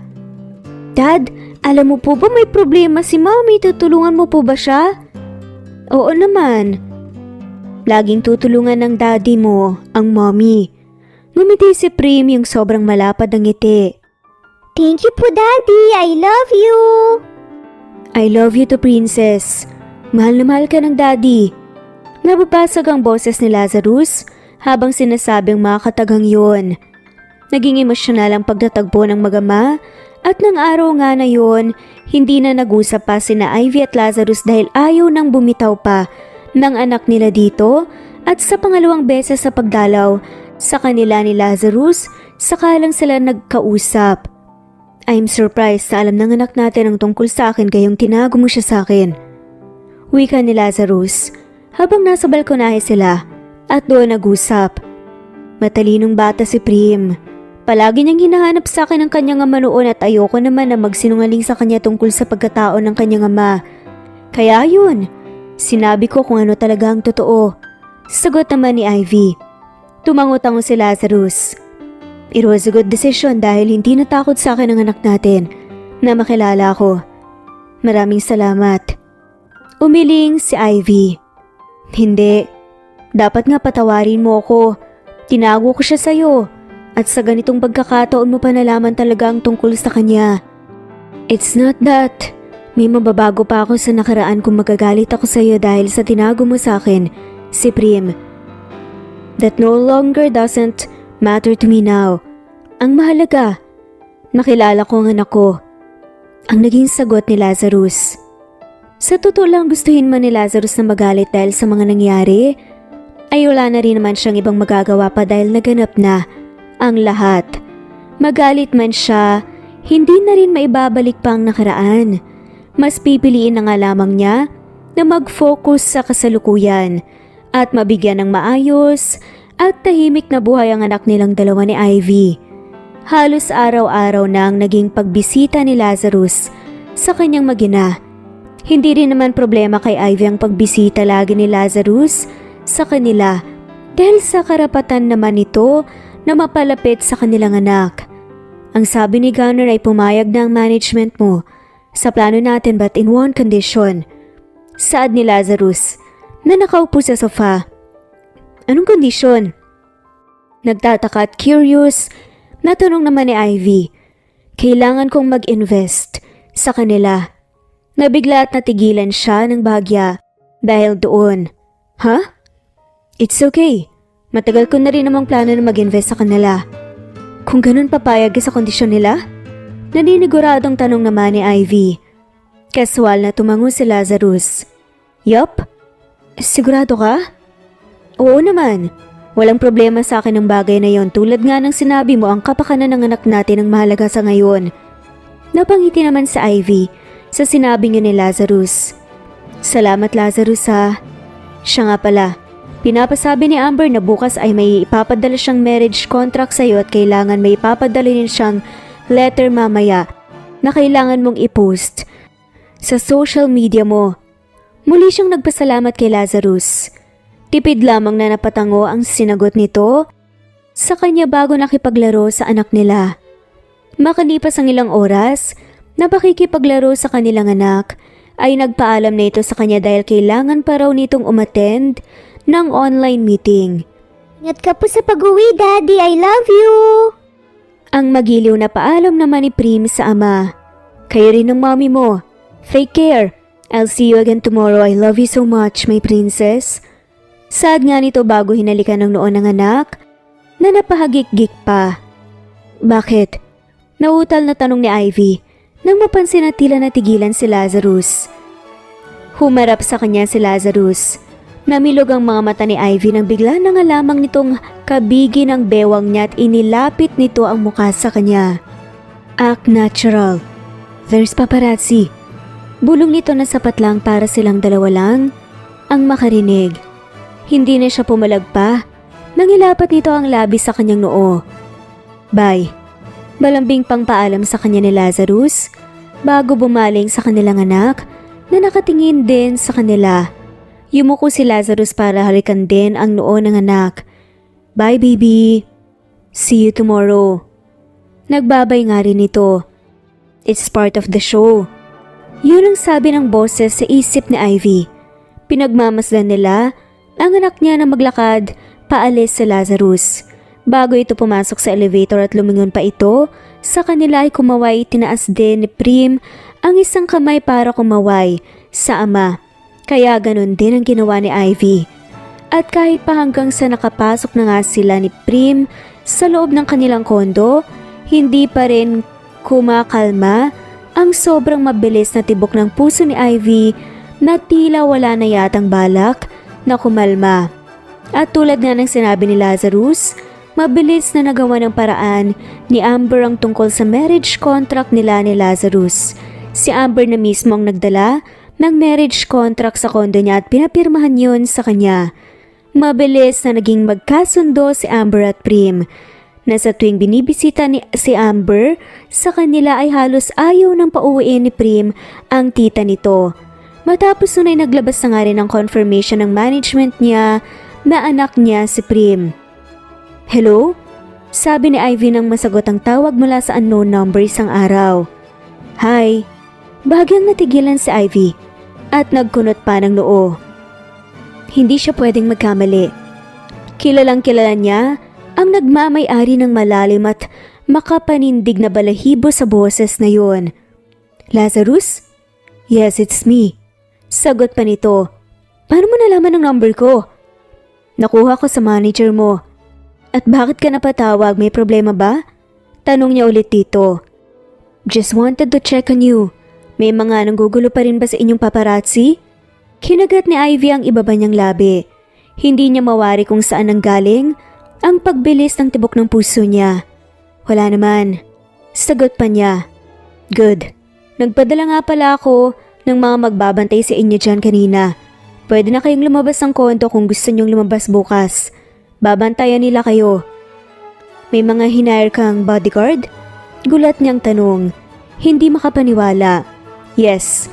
Speaker 1: Dad, alam mo po ba may problema si Mommy? Tutulungan mo po ba siya? Oo naman. Laging tutulungan ng daddy mo, ang mommy. Ngumiti si Prim yung sobrang malapad ng ngiti.
Speaker 2: Thank you po, Daddy. I love you.
Speaker 1: I love you to Princess. Mahal na mahal ka ng daddy. Nababasag ang boses ni Lazarus habang sinasabing mga katagang yun. Naging emosyonal ang pagtatagpo ng mag-ama at ng araw nga na yun, hindi na nag-usap pa sina Ivy at Lazarus dahil ayaw nang bumitaw pa ng anak nila dito at sa pangalawang beses sa pagdalaw sa kanila ni Lazarus, saka lang sila nagkausap. I'm surprised na alam ng anak natin ang tungkol sa akin kayong tinago mo siya sa akin. Wika ni Lazarus habang nasa balkonahe sila at doon nag-usap. Matalinong bata si Prim. Palagi niyang hinahanap sa akin ang kanyang ama noon at ayoko naman na magsinungaling sa kanya tungkol sa pagkatao ng kanyang ama. Kaya yun, sinabi ko kung ano talaga ang totoo. Sagot naman ni Ivy. Tumangot-tango si Lazarus. It was a good decision dahil hindi natakot sa akin ang anak natin na makilala ko. Maraming salamat. Umiling si Ivy. Hindi. Dapat nga patawarin mo ako. Tinago ko siya sa'yo. At sa ganitong pagkakataon mo pa nalaman talaga ang tungkol sa kanya. It's not that. May mababago pa ako sa nakaraan kung magagalit ako sa'yo dahil sa tinago mo sa akin, si Prim. That no longer doesn't matter to me now. Ang mahalaga, nakilala ko ang anak ko. Ang naging sagot ni Lazarus. Sa totoo lang gustuhin man ni Lazarus na magalit dahil sa mga nangyari, ay wala na rin naman siyang ibang magagawa pa dahil naganap na ang lahat. Magalit man siya, hindi na rin maibabalik pa ang nakaraan. Mas pipiliin na nga lamang niya na mag-focus sa kasalukuyan at mabigyan ng maayos at tahimik na buhay ang anak nilang dalawa ni Ivy. Halos araw-araw na ang naging pagbisita ni Lazarus sa kanyang mag-ina. Hindi rin naman problema kay Ivy ang pagbisita lagi ni Lazarus sa kanila dahil sa karapatan naman nito na mapalapit sa kanilang anak. Ang sabi ni Gunner ay pumayag na ang management mo sa plano natin but in one condition. Saad ni Lazarus na nakaupo sa sofa. Anong kondisyon? Nagtataka at curious, natanong naman ni Ivy. Kailangan kong mag-invest sa kanila. Nabigla at natigilan siya ng bahagya dahil doon. Huh? It's okay. Matagal ko na rin namang plano na mag-invest sa kanila. Kung ganun papayag sa kondisyon nila? Naniniguradong tanong naman ni Ivy. Casual na tumango si Lazarus. Yup. Sigurado ka? Oo naman. Walang problema sa akin ang bagay na yon tulad nga ng sinabi mo ang kapakanan ng anak natin ang mahalaga sa ngayon. Napangiti naman sa Ivy sa sinabi niya ni Lazarus. Salamat Lazarus ha. Siya nga pala. Pinapasabi ni Amber na bukas ay may ipapadala siyang marriage contract sa iyo at kailangan may ipapadala din siyang letter mamaya na kailangan mong i-post sa social media mo. Muli siyang nagpasalamat kay Lazarus. Tipid lamang na napatango ang sinagot nito sa kanya bago nakipaglaro sa anak nila. Makalipas ang ilang oras na pakikipaglaro sa kanilang anak ay nagpaalam na ito sa kanya dahil kailangan pa raw nitong umattend ng online meeting.
Speaker 2: Ingat ka po sa pag-uwi, Daddy. I love you.
Speaker 1: Ang magiliw na paalam naman ni Prim sa ama. Kayo rin ng mommy mo. Take care. I'll see you again tomorrow. I love you so much, my princess. Saad nga nito bago hinalikan ng noon ng anak na napahagik-gik pa. Bakit? Nautal na tanong ni Ivy nang mapansin na tila natigilan si Lazarus. Humarap sa kanya si Lazarus. Namilog ang mga mata ni Ivy nang bigla na nga lamang nitong kabigi ng bewang niya at inilapit nito ang mukha sa kanya. Act natural. There's paparazzi. Bulong nito na sapat lang para silang dalawa lang ang makarinig. Hindi na siya pumalag pa. Nangilapat nito ang labi sa kanyang noo. Bye. Balambing pang paalam sa kanya ni Lazarus bago bumaling sa kanilang anak na nakatingin din sa kanila. Yumuko si Lazarus para halikan din ang noo ng anak. Bye baby. See you tomorrow. Nagbabay nga rin ito. It's part of the show. Yun ang sabi ng boses sa isip ni Ivy. Pinagmamasdan nila ang anak niya na maglakad paalis sa Lazarus. Bago ito pumasok sa elevator at lumingon pa ito, sa kanila ay kumaway tinaas din ni Prim ang isang kamay para kumaway sa ama. Kaya ganun din ang ginawa ni Ivy. At kahit pa hanggang sa nakapasok na nga sila ni Prim sa loob ng kanilang kondo, hindi pa rin kumakalma ang sobrang mabilis na tibok ng puso ni Ivy na tila wala na yatang balak na kumalma. At tulad nga ng sinabi ni Lazarus, mabilis na nagawa ng paraan ni Amber ang tungkol sa marriage contract nila ni Lazarus. Si Amber na mismo ang nagdala ng marriage contract sa kondo niya at pinapirmahan yun sa kanya. Mabilis na naging magkasundo si Amber at Prim, na sa tuwing binibisita si Amber, sa kanila ay halos ayaw nang pauwiin ni Prim ang tita nito. Matapos nun ay naglabas na nga rin ng confirmation ng management niya na anak niya si Prim. "Hello?" Sabi ni Ivy nang masagot ang tawag mula sa unknown number isang araw. "Hi." Bahagyang natigilan si Ivy at nagkunot pa ng noo. Hindi siya pwedeng magkamali. Kilalang kilala niya ang nagmamay-ari ng malalim at makapanindig na balahibo sa boses na yon. "Lazarus?" "Yes, it's me." Sagot pa nito. "Paano mo nalaman ang number ko?" "Nakuha ko sa manager mo." "At bakit ka napatawag? May problema ba?" Tanong niya ulit dito. "Just wanted to check on you. May mga nanggugulo pa rin ba sa inyong paparazzi?" Kinagat ni Ivy ang ibaba niyang labi. Hindi niya mawari kung saan nanggaling ang pagbilis ng tibok ng puso niya. "Wala naman." Sagot pa niya. "Good. Nagpadala nga pala ako ng mga magbabantay sa inyo dyan kanina. Pwede na kayong lumabas ng kondo kung gusto niyong lumabas bukas. Babantayan nila kayo." "May mga hinire kang bodyguard?" Gulat niyang tanong. Hindi makapaniwala. "Yes.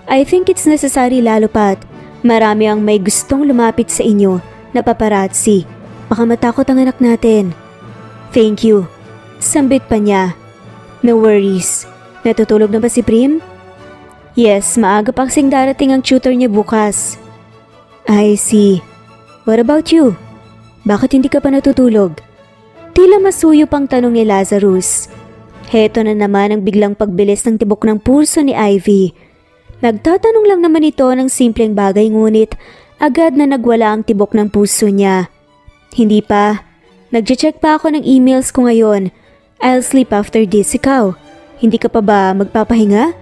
Speaker 1: I think it's necessary lalo pat marami ang may gustong lumapit sa inyo na paparazzi. Baka matakot ang anak natin." "Thank you." Sambit pa niya. "No worries. Natutulog na ba si Prim?" "Yes, maaga pa kasing darating ang tutor niya bukas." "I see. What about you? Bakit hindi ka pa natutulog?" Tila masuyo pang tanong ni Lazarus. Heto na naman ang biglang pagbilis ng tibok ng puso ni Ivy. Nagtatanong lang naman ito ng simpleng bagay ngunit agad na nagwala ang tibok ng puso niya. "Hindi pa. Nagche-check pa ako ng emails ko ngayon. I'll sleep after this. Ikaw, hindi ka pa ba magpapahinga?"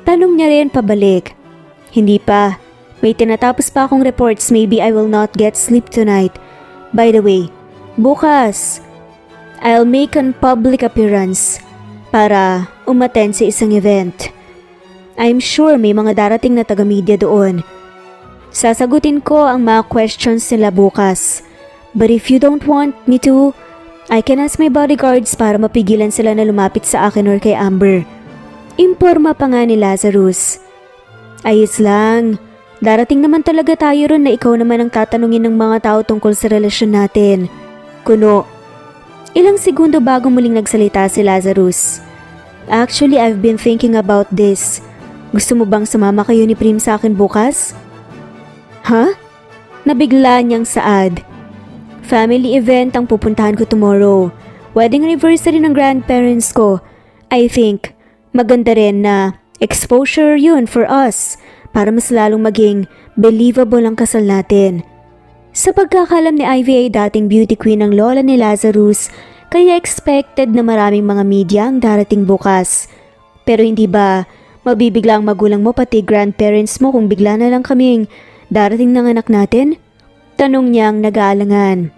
Speaker 1: Tanong niya rin pabalik. "Hindi pa. May tinatapos pa akong reports. Maybe I will not get sleep tonight. By the way, bukas, I'll make an public appearance para umattend sa isang event. I'm sure may mga darating na taga-media doon. Sasagutin ko ang mga questions nila bukas. But if you don't want me to, I can ask my bodyguards para mapigilan sila na lumapit sa akin or kay Amber." Imporma pa nga ni Lazarus. "Ayos lang. Darating naman talaga tayo ron na ikaw naman ang tatanungin ng mga tao tungkol sa relasyon natin." Kuno. Ilang segundo bago muling nagsalita si Lazarus. "Actually, I've been thinking about this. Gusto mo bang sumama kayo ni Prim sa akin bukas?" "Ha?" Nabigla niyang saad. "Family event ang pupuntahan ko tomorrow. Wedding anniversary ng grandparents ko. I think maganda rin na exposure yun for us para mas lalong maging believable ang kasal natin." Sa pagkakalam ni Ivy ay dating beauty queen ng lola ni Lazarus, kaya expected na maraming mga media ang darating bukas. Pero hindi ba mabibigla ang magulang mo pati grandparents mo kung bigla na lang kaming darating ng anak natin? Tanong niyang nag-aalangan.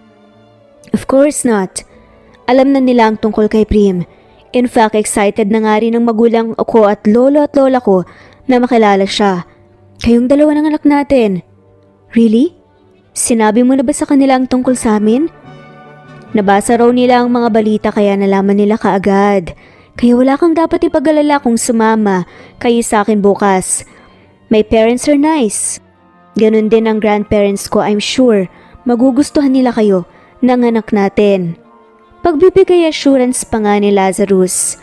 Speaker 1: Of course not. Alam na nila ang tungkol kay Prim. In fact, excited na nga rin ang magulang ko at lolo at lola ko na makilala siya. Kayong dalawa ng anak natin. Really? Sinabi mo na ba sa kanila ang tungkol sa amin? Nabasa raw nila ang mga balita kaya nalaman nila kaagad. Kaya wala kang dapat ipag-alala kung sumama kayo sa akin bukas. My parents are nice. Ganon din ang grandparents ko, I'm sure. Magugustuhan nila kayo ng anak natin. Pagbibigay assurance pa nga ni Lazarus.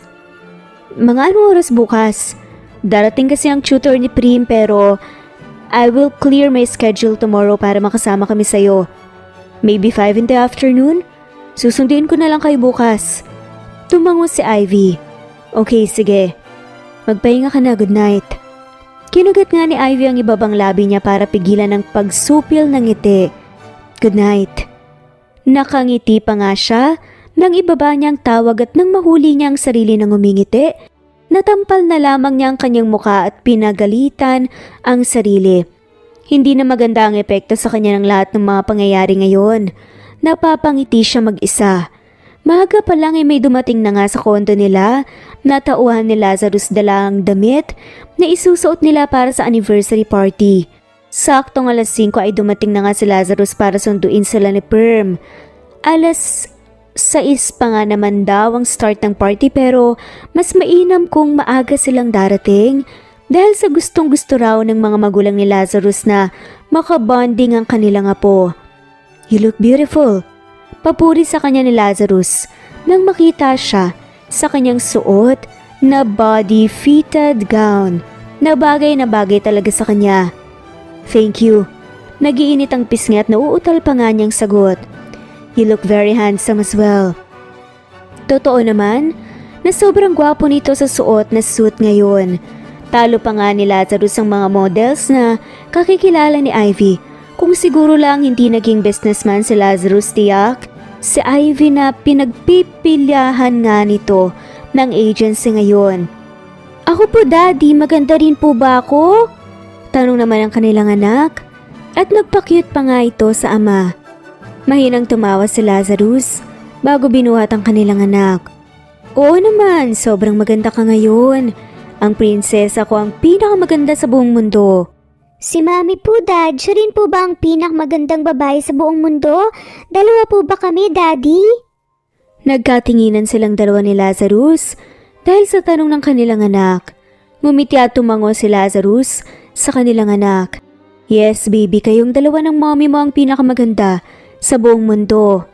Speaker 1: Mga anong oras bukas? Darating kasi ang tutor ni Prim pero I will clear my schedule tomorrow para makasama kami sa'yo. Maybe 5 in the afternoon? Susunduin ko na lang kayo bukas. Tumango si Ivy. Okay, sige. Magpahinga ka na, good night. Kinugat nga ni Ivy ang ibabang labi niya para pigilan ang pagsupil ng ngiti. Good night. Nakangiti pa nga siya nang ibaba niya ang tawag at nang mahuli niya ang sarili ng umingiti, natampal na lamang niya ang kanyang muka at pinagalitan ang sarili. Hindi na maganda ang epekto sa kanya ng lahat ng mga pangyayari ngayon. Napapangiti siya mag-isa. Maaga pa lang ay may dumating na nga sa kondo nila. Natauhan ni Lazarus dala ang damit na isusuot nila para sa anniversary party. Saktong alas 5 ay dumating na nga si Lazarus para sunduin sila ni Perm. Alas 6 pa nga naman daw ang start ng party pero mas mainam kung maaga silang darating dahil sa gustong-gusto raw ng mga magulang ni Lazarus na makabonding ang kanilang apo. You look beautiful. Papuri sa kanya ni Lazarus nang makita siya sa kanyang suot na body-fitted gown na bagay talaga sa kanya. Thank you. Nagiinit ang pisngi at nauutal pa nga niyang sagot. You look very handsome as well. Totoo naman na sobrang gwapo nito sa suot na suit ngayon. Talo pa nga ni Lazarus ang mga models na kakikilala ni Ivy. Kung siguro lang hindi naging businessman si Lazarus tiyak, si Ivy na pinagpipilyahan nga nito ng agency ngayon. Ako po daddy, maganda rin po ba ako? Tanong naman ang kanilang anak at nagpa-cute pa nga ito sa ama. Mahinang tumawa si Lazarus bago binuhat ang kanilang anak. Oo naman, sobrang maganda ka ngayon. Ang prinsesa ko ang pinakamaganda sa buong mundo.
Speaker 2: Si Mami po, Dad. Siya rin po ba ang pinakamagandang babae sa buong mundo? Dalawa po ba kami, Daddy?
Speaker 1: Nagkatinginan silang dalawa ni Lazarus dahil sa tanong ng kanilang anak. Ngumiti at tumango si Lazarus sa kanilang anak. Yes, baby, kayong dalawa ng mommy mo ang pinakamaganda sa buong mundo.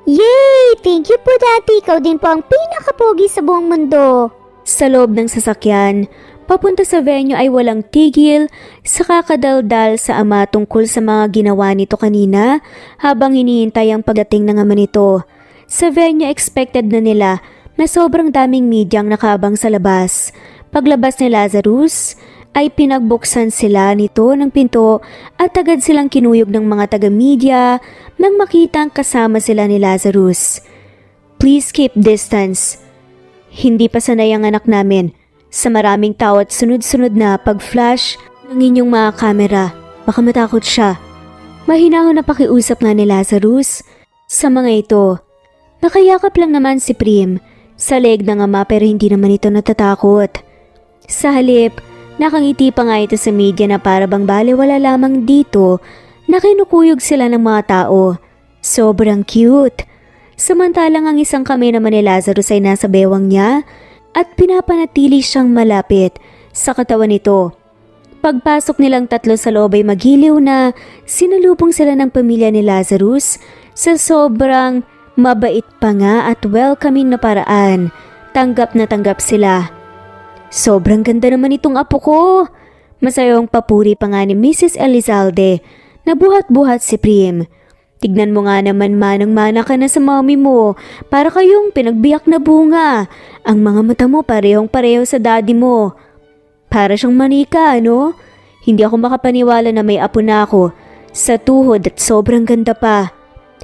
Speaker 2: Yay! Thank you po, Daddy. Ikaw din po ang pinakapogi sa buong mundo.
Speaker 1: Sa loob ng sasakyan, papunta sa venue ay walang tigil sa kakadaldal sa ama tungkol sa mga ginawa nito kanina habang hinihintay ang pagdating ng ama nito. Sa venue expected na nila na sobrang daming medyang nakabang sa labas. Paglabas ni Lazarus ay pinagbuksan sila nito ng pinto at agad silang kinuyog ng mga taga-media nang makita ang kasama sila ni Lazarus. Please keep distance. Hindi pa sanay ang anak namin sa maraming tao at sunod-sunod na pag-flash ng inyong mga kamera. Baka matakot siya. Mahinahon na pakiusap nga ni Lazarus sa mga ito. Nakayakap lang naman si Prim sa leg ng ama pero hindi naman ito natatakot. Sa halip, nakangiti pa nga ito sa media na para bang baliwala lamang dito na kinukuyog sila ng mga tao. Sobrang cute. Samantalang ang isang kamay naman ni Lazarus ay nasa bewang niya at pinapanatili siyang malapit sa katawan nito. Pagpasok nilang tatlo sa loob ay magiliw na sinalubong sila ng pamilya ni Lazarus sa sobrang mabait pa nga at welcoming na paraan. Tanggap na tanggap sila. Sobrang ganda naman itong apo ko. Masayang papuri pa nga ni Mrs. Elizalde na buhat-buhat si Prim. Tignan mo nga naman manang-mana ka na sa mommy mo para kayong pinagbiyak na bunga. Ang mga mata mo parehong-pareho sa daddy mo. Para siyang manika, ano? Hindi ako makapaniwala na may apo na ako sa tuhod at sobrang ganda pa.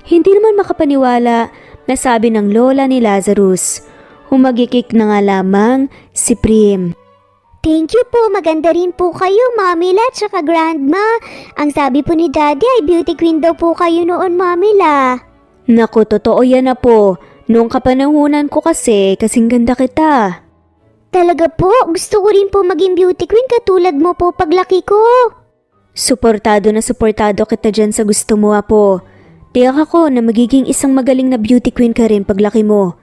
Speaker 1: Hindi naman makapaniwala na sabi ng lola ni Lazarus. Humagikik na nga lamang si Prim.
Speaker 2: Thank you po. Maganda rin po kayo, Mami La tsaka Grandma. Ang sabi po ni Daddy ay beauty queen daw po kayo noon, Mami La.
Speaker 1: Naku, totoo yan na po. Noong kapanahunan ko kasing ganda kita.
Speaker 2: Talaga po? Gusto ko rin po maging beauty queen katulad mo po paglaki ko.
Speaker 1: Suportado na suportado kita dyan sa gusto mo, apo. Tiyak ako na magiging isang magaling na beauty queen ka rin paglaki mo.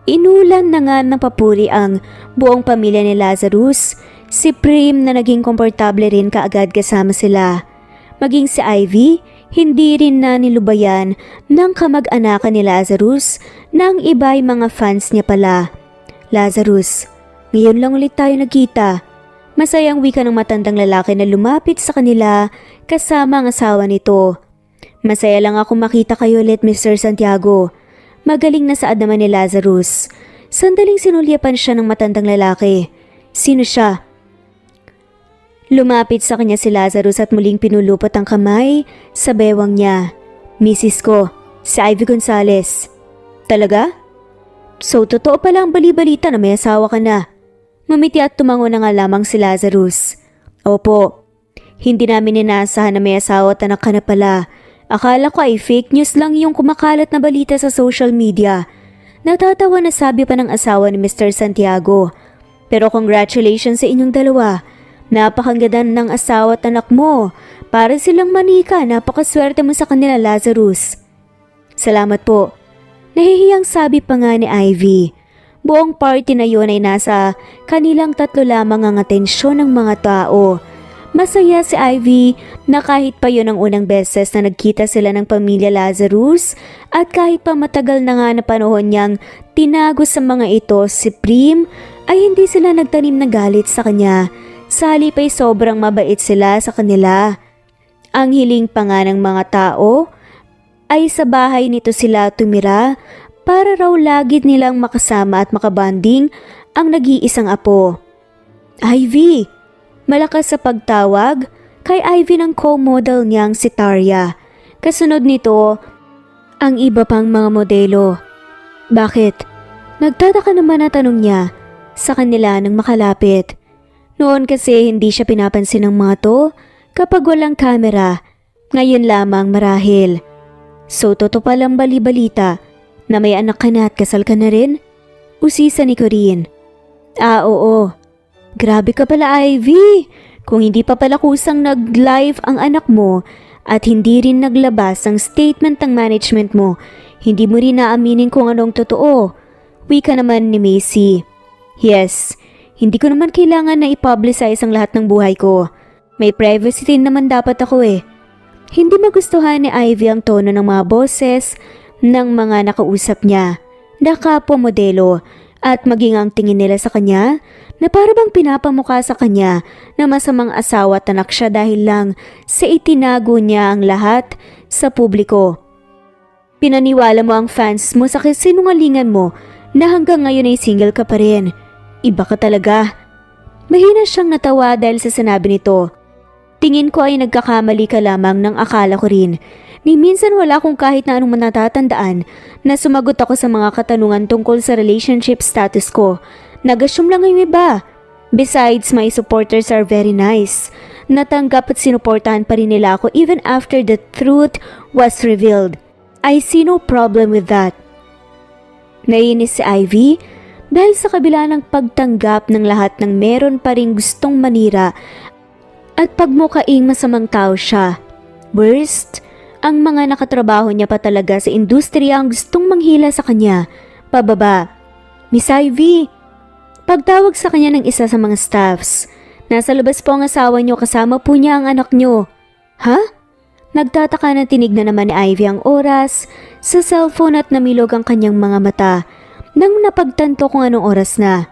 Speaker 1: Inulan na nga ng papuri ang buong pamilya ni Lazarus, si Prim na naging komportable rin kaagad kasama sila. Maging si Ivy, hindi rin na nilubayan ng kamag-anakan ni Lazarus na ang iba ay mga fans niya pala. Lazarus, ngayon lang ulit tayo nagkita. Masayang wika ng matandang lalaki na lumapit sa kanila kasama ang asawa nito. Masaya lang ako makita kayo ulit, Mr. Santiago. Magaling na saad naman ni Lazarus. Sandaling sinulyapan siya ng matandang lalaki. Sino siya? Lumapit sa kanya si Lazarus at muling pinulupot ang kamay sa bewang niya. Misis ko, si Ivy Gonzalez. Talaga? So totoo pala ang bali-balita na may asawa ka na. Ngumiti at tumango na nga lamang si Lazarus. Opo, hindi namin inaasahan na may asawa at anak ka na pala. Akala ko ay fake news lang yung kumakalat na balita sa social media. Natatawa na sabi pa ng asawa ni Mr. Santiago. Pero congratulations sa inyong dalawa. Napakaganda ng asawa at anak mo. Para silang manika, napakaswerte mo sa kanila, Lazarus. Salamat po. Nahihiyang sabi pa nga ni Ivy. Buong party na yun ay nasa kanilang tatlo lamang ang atensyon ng mga tao. Masaya si Ivy na kahit pa yun ang unang beses na nagkita sila ng pamilya Lazarus at kahit pa matagal na nga na panahon niyang tinago sa mga ito si Prim ay hindi sila nagtanim ng galit sa kanya. Sa halip ay sobrang mabait sila sa kanila. Ang hiling pa nga ng mga tao ay sa bahay nito sila tumira para raw lagi nilang makasama at makabanding ang nag-iisang apo. Ivy! Malakas sa pagtawag kay Ivy ng co-model niyang si Tarya. Kasunod nito, ang iba pang mga modelo. Bakit? Nagtataka naman na tanong niya sa kanila nang makalapit. Noon kasi hindi siya pinapansin ng mga to kapag walang kamera. Ngayon lamang marahil. So totoo palang bali-balita na may anak ka na at kasal ka na rin? Usisa ni Corinne. Oo. Grabe ka pala, Ivy. Kung hindi pa pala kusang nag-live ang anak mo at hindi rin naglabas ang statement ng management mo, hindi mo rin naaminin kung anong totoo. Wika naman ni Macy. Yes, hindi ko naman kailangan na i-publicize ang lahat ng buhay ko. May privacy din naman dapat ako eh. Hindi magustuhan ni Ivy ang tono ng mga boses ng mga nakausap niya, na kapwa-modelo at maging ang tingin nila sa kanya na para bang pinapamukha sa kanya na masamang asawa at anak siya dahil lang sa itinago niya ang lahat sa publiko. Pinaniwala mo ang fans mo sa kasinungalingan mo na hanggang ngayon ay single ka pa rin. Iba ka talaga. Mahina siyang natawa dahil sa sinabi nito. Tingin ko ay nagkakamali ka lamang ng akala ko rin. Ni minsan wala akong kahit na anong natatandaan na sumagot ako sa mga katanungan tungkol sa relationship status ko. Nag-assume lang yung iba. Besides, my supporters are very nice. Natanggap at sinuportahan pa rin nila ako even after the truth was revealed. I see no problem with that. Nainis si Ivy dahil sa kabila ng pagtanggap ng lahat ng meron pa rin gustong manira at pagmukaing masamang tao siya. Worst, ang mga nakatrabaho niya pa talaga sa industriya ang gustong manghila sa kanya. Pababa. Miss Ivy! Pagtawag sa kanya ng isa sa mga staffs. Nasa labas po ang asawa niyo, kasama po niya ang anak niyo. Ha? Nagtataka na tinignan naman ni Ivy ang oras sa cellphone at namilog ang kanyang mga mata nang napagtanto kung anong oras na.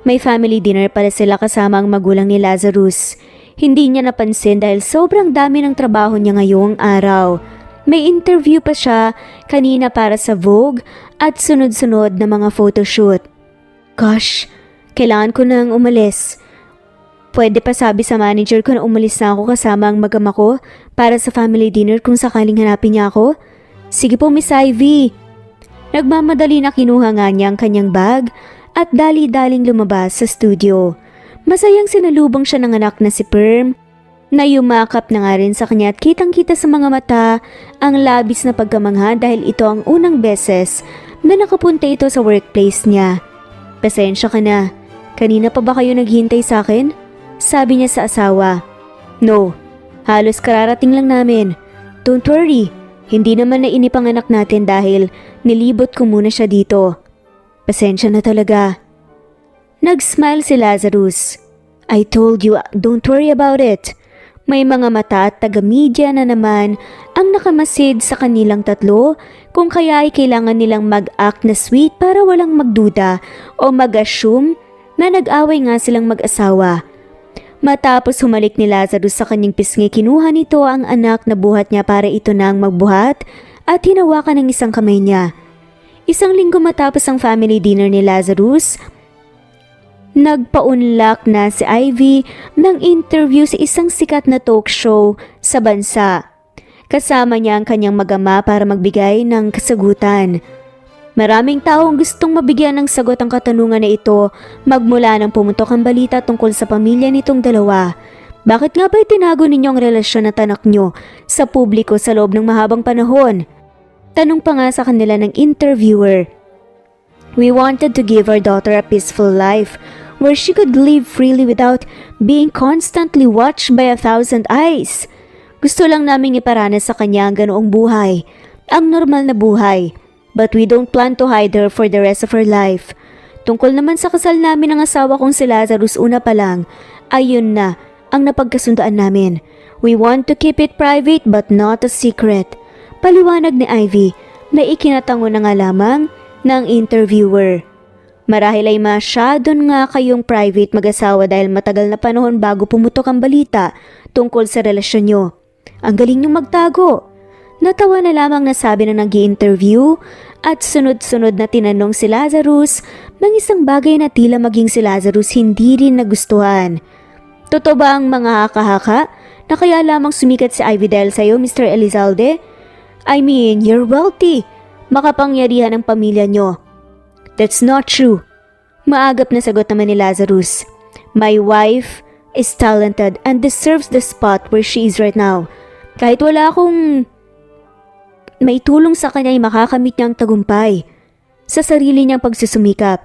Speaker 1: May family dinner pala sila kasama ang magulang ni Lazarus. Hindi niya napansin dahil sobrang dami ng trabaho niya ngayong araw. May interview pa siya kanina para sa Vogue at sunod-sunod na mga photoshoot. Gosh, kailangan ko nang umalis. Pwede pa sabi sa manager ko na umalis na ako kasama ang magama ko para sa family dinner kung sakaling hanapin niya ako? Sige po, Miss Ivy. Nagmamadali na kinuha nga niya ang kanyang bag at dali-daling lumabas sa studio. Masayang sinalubong siya ng anak na si Perm na yumakap na nga rin sa kanya at kitang-kita sa mga mata ang labis na pagkamangha dahil ito ang unang beses na nakapunta ito sa workplace niya. Pasensya ka na. Kanina pa ba kayo naghintay sa akin? Sabi niya sa asawa. No, halos kararating lang namin. Don't worry, hindi naman nainip ang anak natin dahil nilibot ko muna siya dito. Pasensya na talaga. Nag-smile si Lazarus. I told you, don't worry about it. May mga mata at taga-media na naman ang nakamasid sa kanilang tatlo kung kaya ay kailangan nilang mag-act na sweet para walang magduda o mag-assume na nag-away nga silang mag-asawa. Matapos humalik ni Lazarus sa kanyang pisngi, kinuha nito ang anak na buhat niya para ito nang magbuhat at hinawakan ng isang kamay niya. Isang linggo matapos ang family dinner ni Lazarus, nagpaunlak na si Ivy ng interview sa isang sikat na talk show sa bansa. Kasama niya ang kanyang mag-ama para magbigay ng kasagutan. Maraming tao ang gustong mabigyan ng sagot ang katanungan na ito magmula nang pumutok ang balita tungkol sa pamilya nitong dalawa. Bakit nga ba itinago ninyo ang relasyon at anak nyo sa publiko sa loob ng mahabang panahon? Tanong pa nga sa kanila ng interviewer. We wanted to give our daughter a peaceful life where she could live freely without being constantly watched by 1,000 eyes. Gusto lang naming iparanas sa kanya ang ganoong buhay, ang normal na buhay. But we don't plan to hide her for the rest of her life. Tungkol naman sa kasal namin ng asawa kong si Lazarus una pa lang, ayun na ang napagkasundoan namin. We want to keep it private but not a secret. Paliwanag ni Ivy na ikinatango na nga lamang ng interviewer. Marahil ay masyadon nga kayong private mag-asawa dahil matagal na panahon bago pumutok ang balita tungkol sa relasyon nyo. Ang galing nyong magtago. Natawa na lamang na sabi na nag-i-interview at sunod-sunod na tinanong si Lazarus ng isang bagay na tila maging si Lazarus hindi rin nagustuhan. Totoo ba ang mga haka-haka na kaya lamang sumikat si Ivy dahil sa'yo, Mr. Elizalde? I mean, you're wealthy. Makapangyarihan ang pamilya nyo. That's not true. Maagap na sagot naman ni Lazarus. My wife is talented and deserves the spot where she is right now. Kahit wala akong may tulong sa kanya ay makakamit niya ang tagumpay sa sarili niyang pagsusumikap.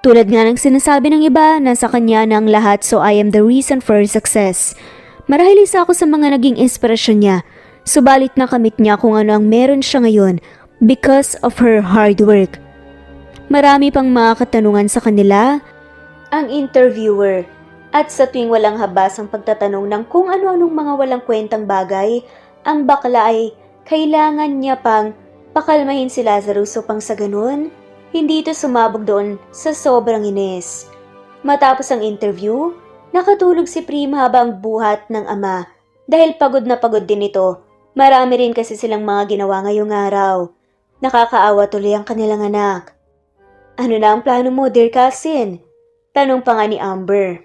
Speaker 1: Tulad nga ng sinasabi ng iba, nasa kanya na ang lahat so I am the reason for her success. Marahil isa ako sa mga naging inspirasyon niya, subalit nakamit niya kung ano ang meron siya ngayon because of her hard work. Marami pang mga katanungan sa kanila, ang interviewer, at sa tuwing walang habas ang pagtatanong ng kung ano-anong mga walang kwentang bagay, ang bakla ay kailangan niya pang pakalmahin si Lazarus upang sa ganun, hindi ito sumabog doon sa sobrang inis. Matapos ang interview, nakatulog si Prima habang buhat ng ama dahil pagod na pagod din ito. Marami rin kasi silang mga ginawa ngayong araw. Nakakaawa tuloy ang kanilang anak. Ano na ang plano mo, dear cousin? Tanong pa nga ni Amber.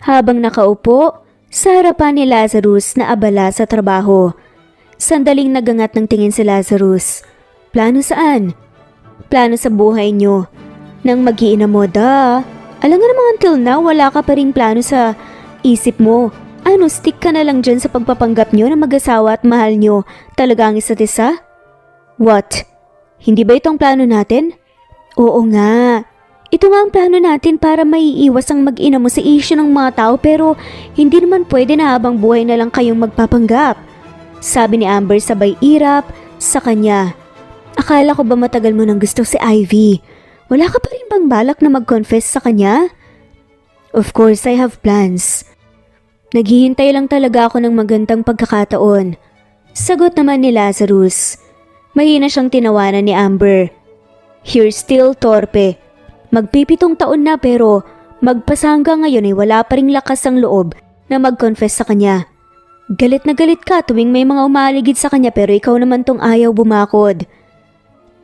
Speaker 1: Habang nakaupo, sa harapan ni Lazarus na abala sa trabaho. Sandaling nagangat ng tingin si Lazarus. Plano saan? Plano sa buhay nyo. Nang mag-iina mo, Alam nga namang until now, wala ka pa ring plano sa isip mo. Ano, stick ka na lang dyan sa pagpapanggap nyo na mag-asawa at mahal nyo talaga ang isa't isa? What? Hindi ba ito ang plano natin? Oo nga. Ito nga ang plano natin para maiiwas ang mag-ina mo sa issue ng mga tao pero hindi naman pwede na habang buhay na lang kayong magpapanggap. Sabi ni Amber sabay irap sa kanya. Akala ko ba matagal mo nang gusto si Ivy? Wala ka pa rin bang balak na mag-confess sa kanya? Of course, I have plans. Naghihintay lang talaga ako ng magandang pagkakataon. Sagot naman ni Lazarus. Mahina siyang tinawanan ni Amber. You're still torpe. Magpipitong taon na pero magpasa hanggang ngayon ay wala pa ring lakas ang loob na mag-confess sa kanya. Galit na galit ka tuwing may mga umaligid sa kanya pero ikaw naman tong ayaw bumakod.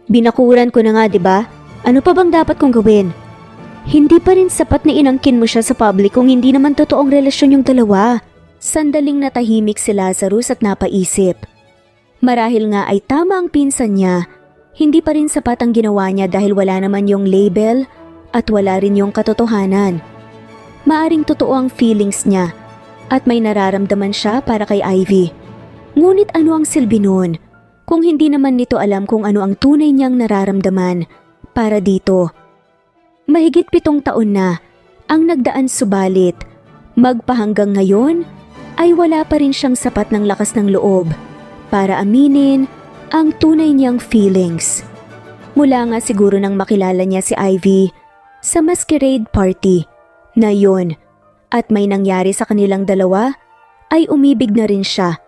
Speaker 1: Binakuran ko na nga, diba? Ano pa bang dapat kong gawin? Hindi pa rin sapat na inangkin mo siya sa public kung hindi naman totoong relasyon yung dalawa. Sandaling natahimik si Lazarus at napaisip. Marahil nga ay tama ang pinsan niya, hindi pa rin sapat ang ginawa niya dahil wala naman yung label at wala rin yung katotohanan. Maaring totoo ang feelings niya at may nararamdaman siya para kay Ivy. Ngunit ano ang silbi nun kung hindi naman nito alam kung ano ang tunay niyang nararamdaman para dito? Mahigit 7 taon na ang nagdaan subalit magpahanggang ngayon ay wala pa rin siyang sapat ng lakas ng loob para aminin ang tunay niyang feelings. Mula nga siguro nang makilala niya si Ivy sa masquerade party na yun at may nangyari sa kanilang dalawa, ay umibig na rin siya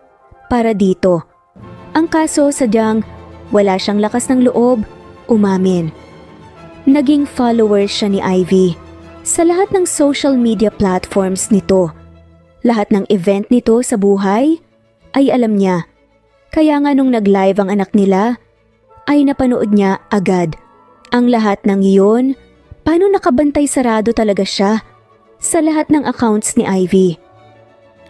Speaker 1: para dito. Ang kaso sadyang wala siyang lakas ng loob, umamin. Naging follower siya ni Ivy. Sa lahat ng social media platforms nito, lahat ng event nito sa buhay ay alam niya. Kaya nga nung nag-live ang anak nila, ay napanood niya agad. Ang lahat ng iyon, paano nakabantay sarado talaga siya sa lahat ng accounts ni Ivy.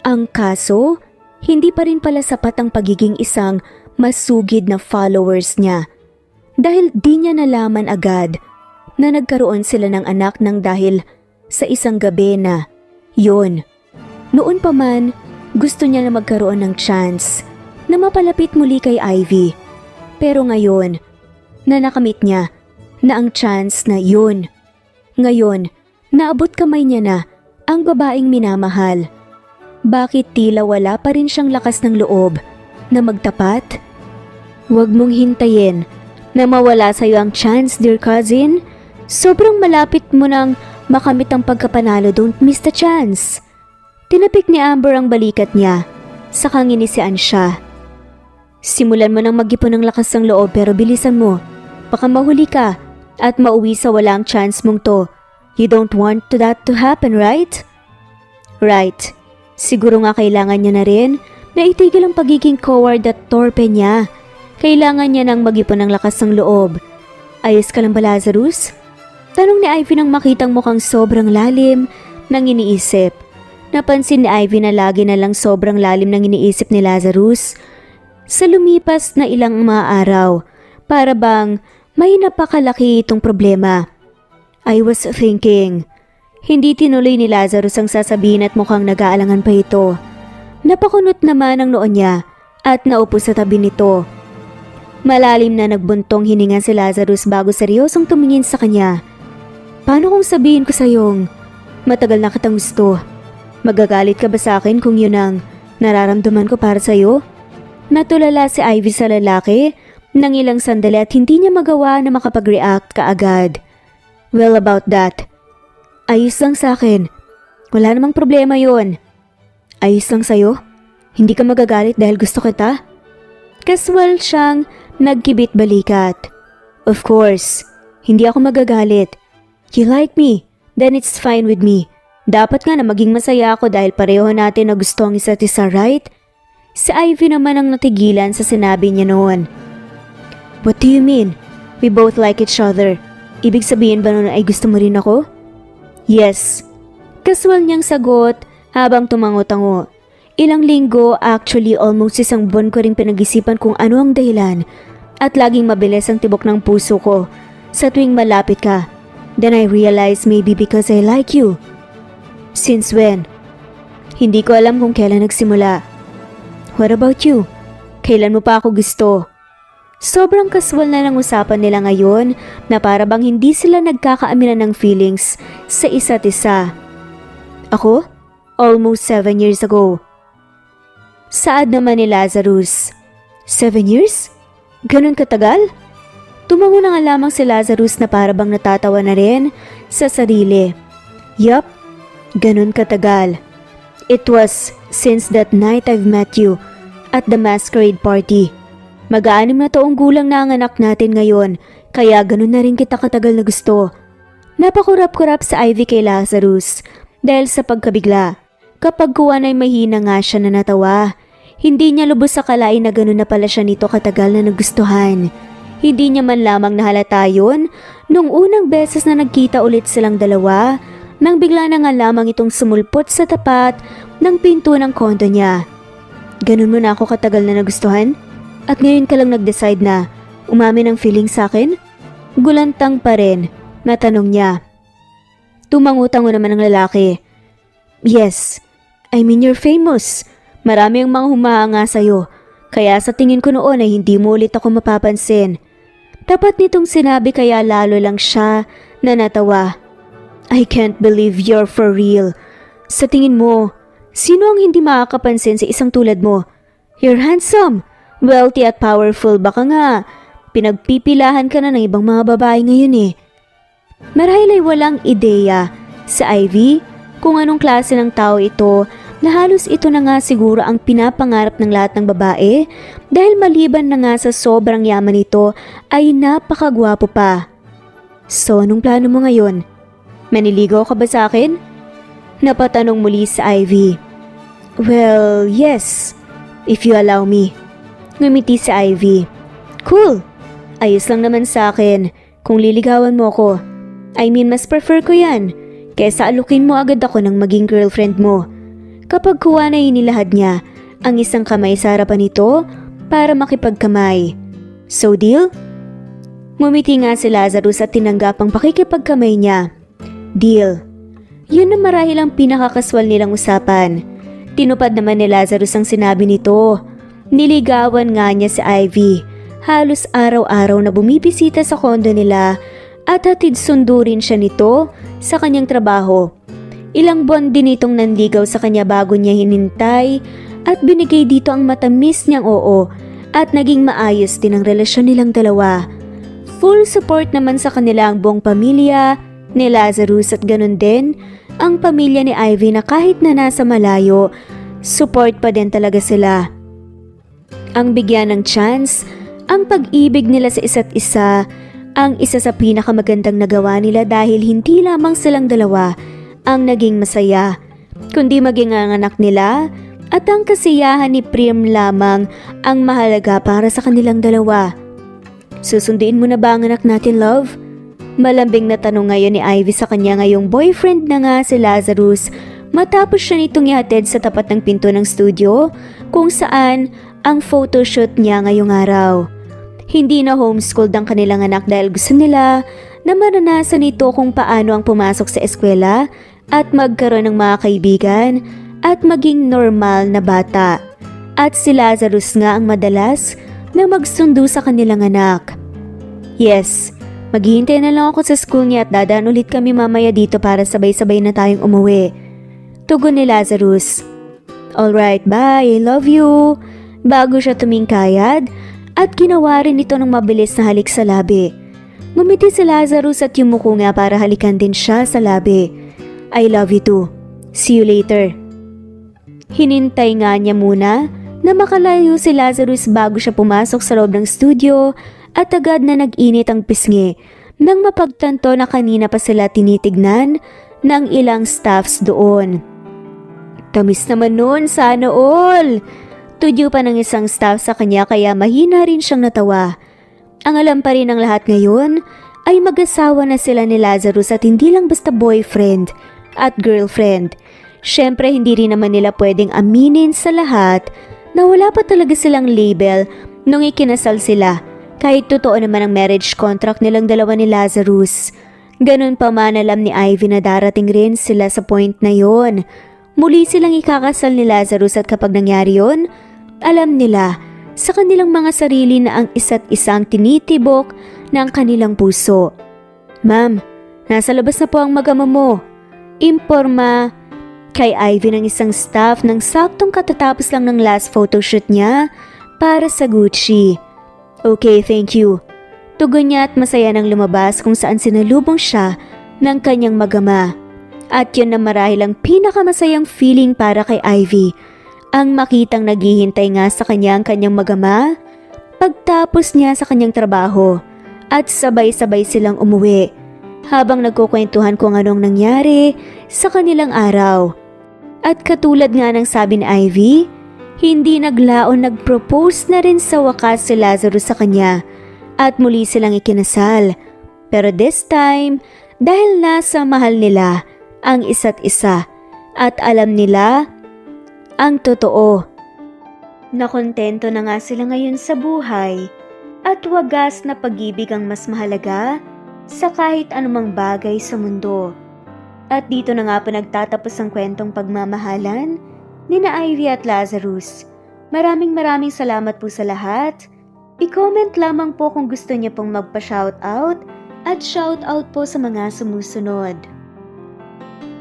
Speaker 1: Ang kaso, hindi pa rin pala sapat ang pagiging isang masugid na followers niya. Dahil di niya nalaman agad na nagkaroon sila ng anak nang dahil sa isang gabi na yun. Noon pa man, gusto niya na magkaroon ng chance na mapalapit muli kay Ivy. Pero ngayon, na nakamit niya na ang chance na yun. Ngayon, naabot kamay niya na ang babaeng minamahal. Bakit tila wala pa rin siyang lakas ng loob na magtapat? Huwag mong hintayin na mawala sa'yo ang chance, dear cousin. Sobrang malapit mo nang makamit ang pagkapanalo, don't miss the chance. Tinapik ni Amber ang balikat niya, saka nginisian siya. Simulan mo nang mag-ipon ng lakas ng loob pero bilisan mo. Baka mahuli ka at mauwi sa walang chance mong to. You don't want that to happen, right? Right. Siguro nga kailangan niya na rin na itigil ang pagiging coward at torpe niya. Kailangan niya nang mag-ipon ng lakas ng loob. Ayos ka lang ba, Lazarus? Tanong ni Ivy nang makitang mukhang sobrang lalim ng iniisip. Napansin ni Ivy na lagi na lang sobrang lalim ng iniisip ni Lazarus. Sa lumipas na ilang mga araw, para bang may napakalaki itong problema. I was thinking. Hindi tinuloy ni Lazarus ang sasabihin at mukhang nag-aalangan pa ito. Napakunot naman ang noon niya at naupo sa tabi nito. Malalim na nagbuntong hininga si Lazarus bago seryosong tumingin sa kanya. Paano kung sabihin ko sa'yong matagal na kitang gusto? Magagalit ka ba sa akin kung yun ang nararamdaman ko para sa'yo? Natulala si Ivy sa lalaki nang ilang sandali at hindi niya magawa na makapag-react kaagad. Well, about that. Ayos lang sa akin. Wala namang problema yon. Ayos lang sa'yo? Hindi ka magagalit dahil gusto kita? Casual siyang nagkibit balikat. Of course, hindi ako magagalit. You like me, then it's fine with me. Dapat nga na maging masaya ako dahil pareho natin na gusto ang isa't isa, right? Si Ivy naman ang natigilan sa sinabi niya noon. What do you mean? We both like each other. Ibig sabihin ba noon ay gusto mo rin ako? Yes. Casual niyang sagot habang tumango-tango. Ilang linggo, actually almost isang buwan ko rin pinag-isipan kung ano ang dahilan at laging mabilis ang tibok ng puso ko sa tuwing malapit ka. Then I realized maybe because I like you. Since when? Hindi ko alam kung kailan nagsimula. What about you? Kailan mo pa ako gusto? Sobrang casual na ng usapan nila ngayon na para bang hindi sila nagkakaaminan ng feelings sa isa't isa. Ako? Almost 7 years ago. Saad naman ni Lazarus. 7 years? Ganun katagal? Tumango na nga lamang si Lazarus na para bang natatawa na rin sa sarili. Yup, ganun katagal. It was since that night I've met you at the masquerade party. Mag-6 na taong gulang na ang anak natin ngayon, kaya ganun na rin kita katagal na gusto. Napakurap-kurap sa Ivy kay Lazarus dahil sa pagkabigla. Kapag kuwan ay mahina nga siya na natawa. Hindi niya lubos sa kalain na ganun na pala siya nito katagal na nagustuhan. Hindi niya man lamang nahalata yun nung unang beses na nagkita ulit silang dalawa nang bigla na nga lamang itong sumulpot sa tapat ng pinto ng kondo niya. Ganun mo na ako katagal na nagustuhan? At ngayon ka lang nag-decide na umamin ang feeling sa akin? Gulantang pa rin, natanong niya. Tumango-tango naman ang lalaki. Yes, I mean you're famous. Marami ang mga humahanga sa'yo. Kaya sa tingin ko noon ay hindi mo ulit ako mapapansin. Tapat nitong sinabi kaya lalo lang siya na natawa. I can't believe you're for real. Sa tingin mo, sino ang hindi makakapansin sa isang tulad mo? You're handsome, wealthy at powerful. Baka nga, pinagpipilahan ka na ng ibang mga babae ngayon eh. Marahil ay walang ideya sa Ivy kung anong klase ng tao ito na halos ito na nga siguro ang pinapangarap ng lahat ng babae dahil maliban na nga sa sobrang yaman nito ay napakagwapo pa. So anong plano mo ngayon? Maniligaw ka ba sa akin? Napatanong muli si Ivy. Well, yes. If you allow me. Ngumiti si Ivy. Cool. Ayos lang naman sa akin kung liligawan mo ko. I mean, mas prefer ko yan kesa alukin mo agad ako ng maging girlfriend mo. Kapag kuha na inilahad niya ang isang kamay sa harapan nito para makipagkamay. So deal? Ngumiti nga si Lazarus at tinanggap ang pakikipagkamay niya. Deal. Yun na marahil ang pinakakaswal nilang usapan. Tinupad naman ni Lazarus ang sinabi nito. Niligawan nga niya si Ivy. Halos araw-araw na bumibisita sa kondo nila at hatid sundo rin siya nito sa kanyang trabaho. Ilang buwan din itong nanligaw sa kanya bago niya hinintay at binigay dito ang matamis niyang oo at naging maayos din ang relasyon nilang dalawa. Full support naman sa kanila ang buong pamilya ni Lazarus at ganun din ang pamilya ni Ivy na kahit na nasa malayo, support pa din talaga sila. Ang bigyan ng chance, ang pag-ibig nila sa isa't isa, ang isa sa pinakamagandang nagawa nila dahil hindi lamang silang dalawa ang naging masaya, kundi maging ang anak nila at ang kasiyahan ni Prim lamang ang mahalaga para sa kanilang dalawa. Susunduin mo na ba ang anak natin, love? Malambing na tanong ngayon ni Ivy sa kanya ngayong boyfriend na nga si Lazarus matapos siya nitong ihatid sa tapat ng pinto ng studio kung saan ang photoshoot niya ngayong araw. Hindi na homeschooled ang kanilang anak dahil gusto nila na maranasan ito kung paano ang pumasok sa eskwela at magkaroon ng mga kaibigan at maging normal na bata. At si Lazarus nga ang madalas na magsundo sa kanilang anak. Yes, maghihintay na lang ako sa school niya at dadaan ulit kami mamaya dito para sabay-sabay na tayong umuwi. Tugon ni Lazarus. Alright, bye, I love you. Bago siya tumingkayad at ginawa rin ito ng mabilis na halik sa labi. Ngumiti si Lazarus at yumuko nga para halikan din siya sa labi. I love you too. See you later. Hinintay nga niya muna na makalayo si Lazarus bago siya pumasok sa loob ng studio at agad na nag-init ang pisngi nang mapagtanto na kanina pa sila tinitignan ng ilang staffs doon. Tamis naman nun, sana all! Tudyo pa ng isang staff sa kanya kaya mahina rin siyang natawa. Ang alam pa rin ng lahat ngayon ay mag-asawa na sila ni Lazarus at hindi lang basta boyfriend at girlfriend. Syempre hindi rin naman nila pwedeng aminin sa lahat na wala pa talaga silang label nung ikinasal sila kahit totoo naman ang marriage contract nilang dalawa ni Lazarus. Ganun pa man alam ni Ivy na darating rin sila sa point na yon. Muli silang ikakasal ni Lazarus at kapag nangyari yon, alam nila sa kanilang mga sarili na ang isa't isang tinitibok ng kanilang puso. Ma'am, nasa labas na po ang mag-ama mo. Imporma kay Ivy ng isang staff nang saktong katatapos lang ng last photoshoot niya para sa Gucci. Okay, thank you. Tugon niya at masaya nang lumabas kung saan sinalubong siya ng kanyang mag-ama. At yun na marahil ang pinakamasayang feeling para kay Ivy, ang makitang naghihintay nga sa kanya ang kanyang mag-ama pagtapos niya sa kanyang trabaho at sabay-sabay silang umuwi habang nagkukwentuhan kung anong nangyari sa kanilang araw. At katulad nga ng sabi ni Ivy, hindi naglaon nag-propose na rin sa wakas si Lazarus sa kanya at muli silang ikinasal. Pero this time, dahil nasa mahal nila ang isa't isa at alam nila ang totoo. Nakontento na nga sila ngayon sa buhay at wagas na pag-ibig ang mas mahalaga sa kahit anumang bagay sa mundo. At dito na nga po nagtatapos ang kwentong pagmamahalan ni na Ivy at Lazarus. Maraming salamat po sa lahat. I-comment lamang po kung gusto niyo pong magpa-shoutout at shoutout po sa mga sumusunod.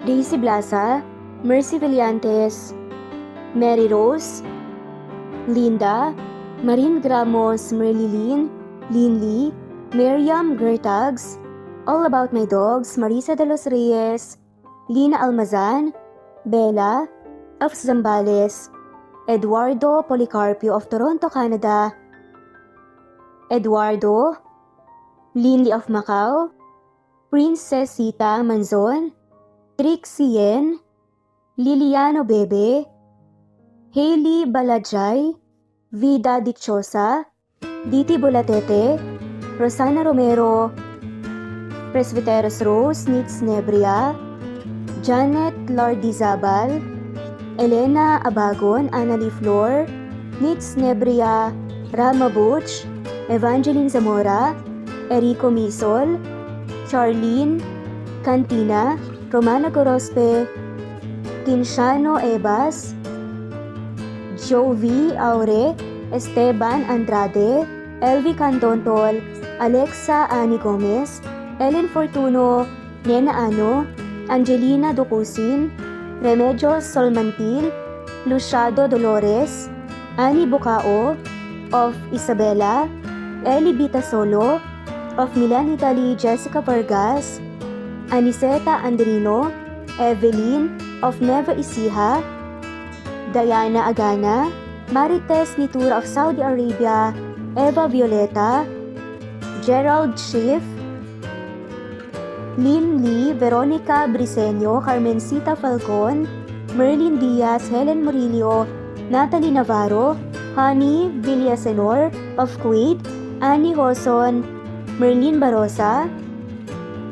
Speaker 1: Daisy Blaza, Mercy Villantes, Mary Rose, Linda, Marin Gramos, Merlilin, Linley, Miriam Gertags, All About My Dogs, Marisa de los Reyes, Lina Almazan, Bella of Zambales, Eduardo Policarpio of Toronto, Canada, Eduardo, Linley of Macau, Princesita Manzon, Trixie Yen, Liliano Bebe, Hailey Balajay, Vida Dichosa, Diti Bulatete, Rosana Romero, Presbyteros Rose Nitz Nebria, Janet Lardizabal, Elena Abagon, Annalie Flor, Nitz Nebria, Rama Butch, Evangeline Zamora, Erico Misol, Charlene Cantina, Romana Gorospe, Kinshano Ebas, Jovi Aure, Esteban Andrade, Elvi Cantontol, Alexa Ani Gomez, Ellen Fortuno, Nena Ano, Angelina Ducusin, Remedios Solmantil, Luciado Dolores, Ani Bucao, of Isabela, Eli Bitasolo, of Milan, Italy, Jessica Vargas, Aniseta Andrino, Evelyn, of Neva Ecija, Diana Agana, Marites Nitura of Saudi Arabia, Eva Violeta, Gerald Schiff, Lynn Lee, Veronica Briseño, Carmencita Falcon, Merlin Diaz, Helen Murillo, Natalie Navarro, Honey Villasenor of Kuwait, Annie Hoson, Merlin Barosa,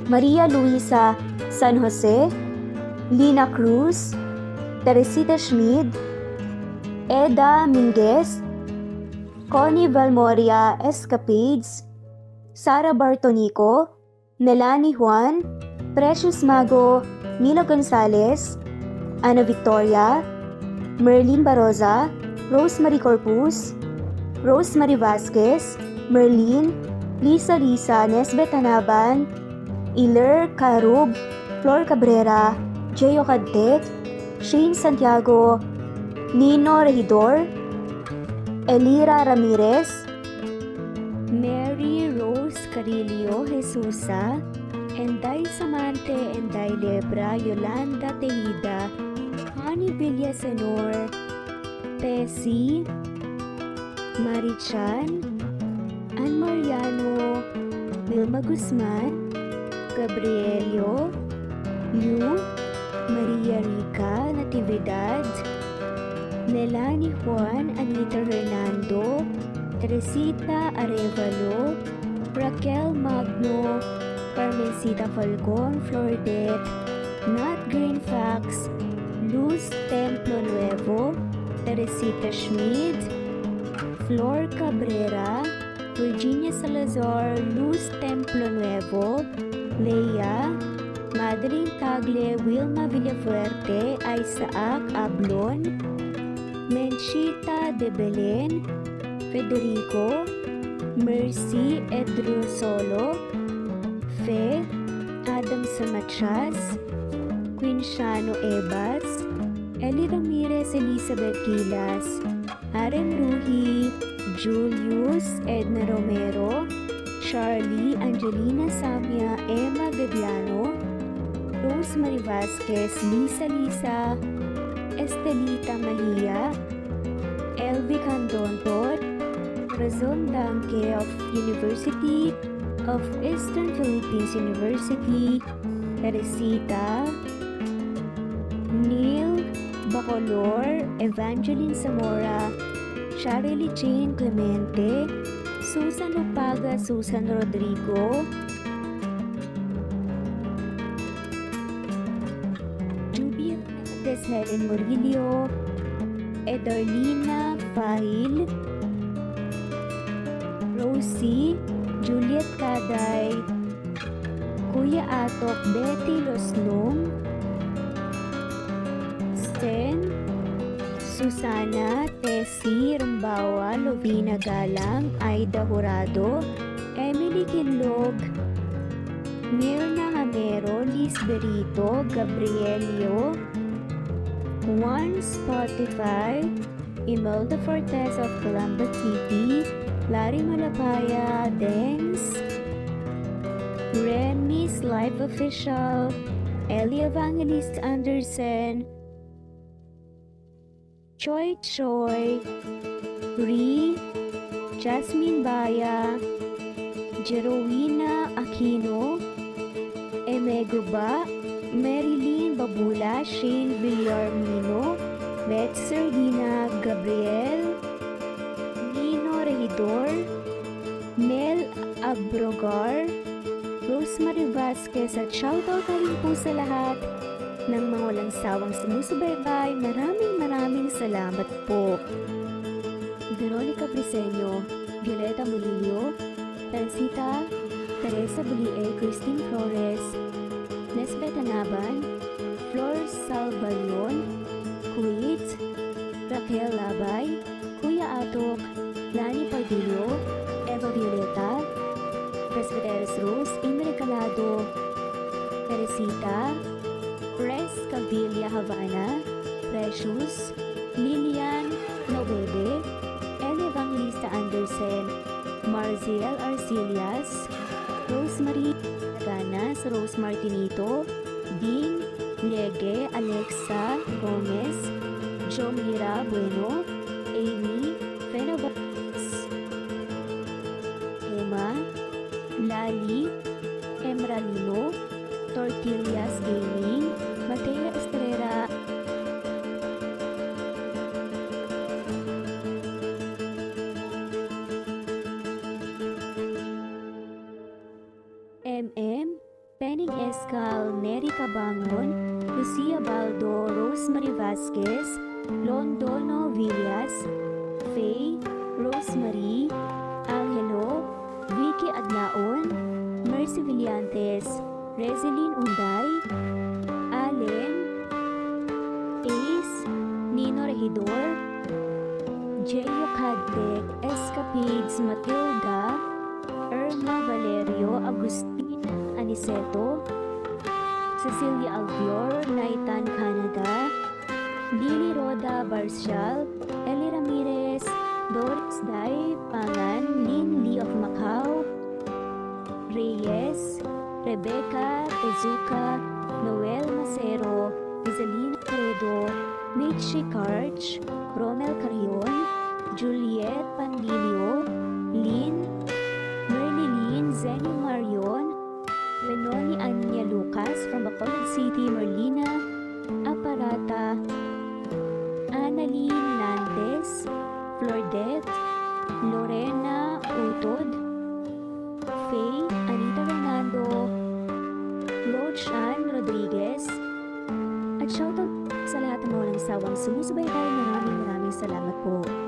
Speaker 1: Maria Luisa San Jose, Lina Cruz, Teresita Schmid, Eda Minguez, Connie Valmoria Escapades, Sara Bartonico, Nelani Juan, Precious Mago, Milo Gonzalez, Ana Victoria, Merlin Baroza, Rosemary Corpus, Rosemary Vasquez, Merlin, Lisa Nesbet Tanaban, Iler Carub, Flor Cabrera, Jeyo Cadtet, Shane Santiago, Nino Regidor, Elira Ramirez, Mary Rose Carillo Jesusa, Enday Samante, Enday Lebra, Yolanda Tejida, Honey Villasenor, Tessie, Marichan, Ann Mariano, Wilma Guzman, Gabrielio, Yu, Maria Rica Natividad, Nelani Juan, Anita Hernando, Teresita Arevalo, Raquel Magno, Carmencita Falcon, Flordet, Nat Green Fax, Luz Templo Nuevo, Teresita Schmid, Flor Cabrera, Virginia Salazar, Luz Templo Nuevo, Leia, Madeline Tagle, Wilma Villafuerte, Isaac Ablon, Menchita de Belen, Federico, Mercy Edrusolo, Fe, Adam Samachas, Quinshano Ebas, Eli Ramirez, Elizabeth Gilas, Aren Ruhi, Julius, Edna Romero, Charlie, Angelina Samia, Emma Gadiano, Rosemary Vasquez, Lisa, Estelita Mahia, Elvi Candontot, Razon Danke of University of Eastern Philippines University, Teresita, Neil Bacolor, Evangeline Zamora, Charlie Jane Clemente, Susan Upaga, Susan Rodrigo, Julia Hernandez, Helen Murillo, Edarlina Fahil, Rosie, Juliet Caday, Kuya Atok, Betty Loslong, Sten, Susana, Tessie, Rumbawa, Lovina Galang, Aida Jurado, Emily Kinlog, Mirna Hamero, Liz Berito, Gabrielio, Juan Spotify, Imelda Fortes of Colamba City, Larry Malapaya, Dengs, Remy's Live Official, Ellie Evangelist Anderson, Choi, Ree, Jasmine Baya, Jerowina Aquino, Emeguba, Marilyn Babula, Shane Villarmino, Beth Sardina, Gabriel, Nino Regidor, Mel Abrogar, Rosemary Vasquez at shoutout na rin po sa lahat ng mga walang sawang sumusubaybay. Maraming salamat po. Veronica Briseño, Violeta Murillo, Tansita, Teresa Bulie, Christine Flores, Nesbeth Anaban, Flor Salvalion, Kuwait, Raquel Labay, Kuya Atok, Lani Pardillo, Eva Violeta, Presbyteros Rose, Imre Calado, Teresita, Pres Cavilla Havana, Precious, Lilian Novebe, Eli Evangelista Andersen, Marziel Arcelias, Rosemary Ganas, Rose Martinito, Dean Liege, Alexa Gomez, Jomira Bueno, Amy Fenovas, Emma, Lali, Emralino, Tortillas Gaming, Mateo Estrera, MM, Penning Escal, Neri Cabangon, Lucia Baldo, Rosemary Vasquez, Londono Villas, Faye, Rosemary, Angelo, Vicky Adlaon, Mercy Villantes, Rezeline Unday, Allen, Ace, Nino Regidor, Jeyo Cadec, Escapades, Matilda, Irma Valerio, Agustin Aniceto, Cecilia Albior, Naitan Canada, Lily Roda Barcial, Eli Ramirez, Doris Day Pangan, Lynn Lee of Macau, Reyes, Rebecca Tezuka, Noel Macero, Iselina Credo, Mitchie Karch, Romel Carion, Juliet Pandilio, Lynn, Merlilyn Zenny Marion, Lenoni Anya Lucas from Bacolod City, Merlina Aparata, Annalyn Nantes, Flordet, Lorena Utod, Faye, Anita Fernando, Lochan Rodriguez, at shoutout sa lahat ng mga walang sawang sumusubaybay. Maraming salamat po.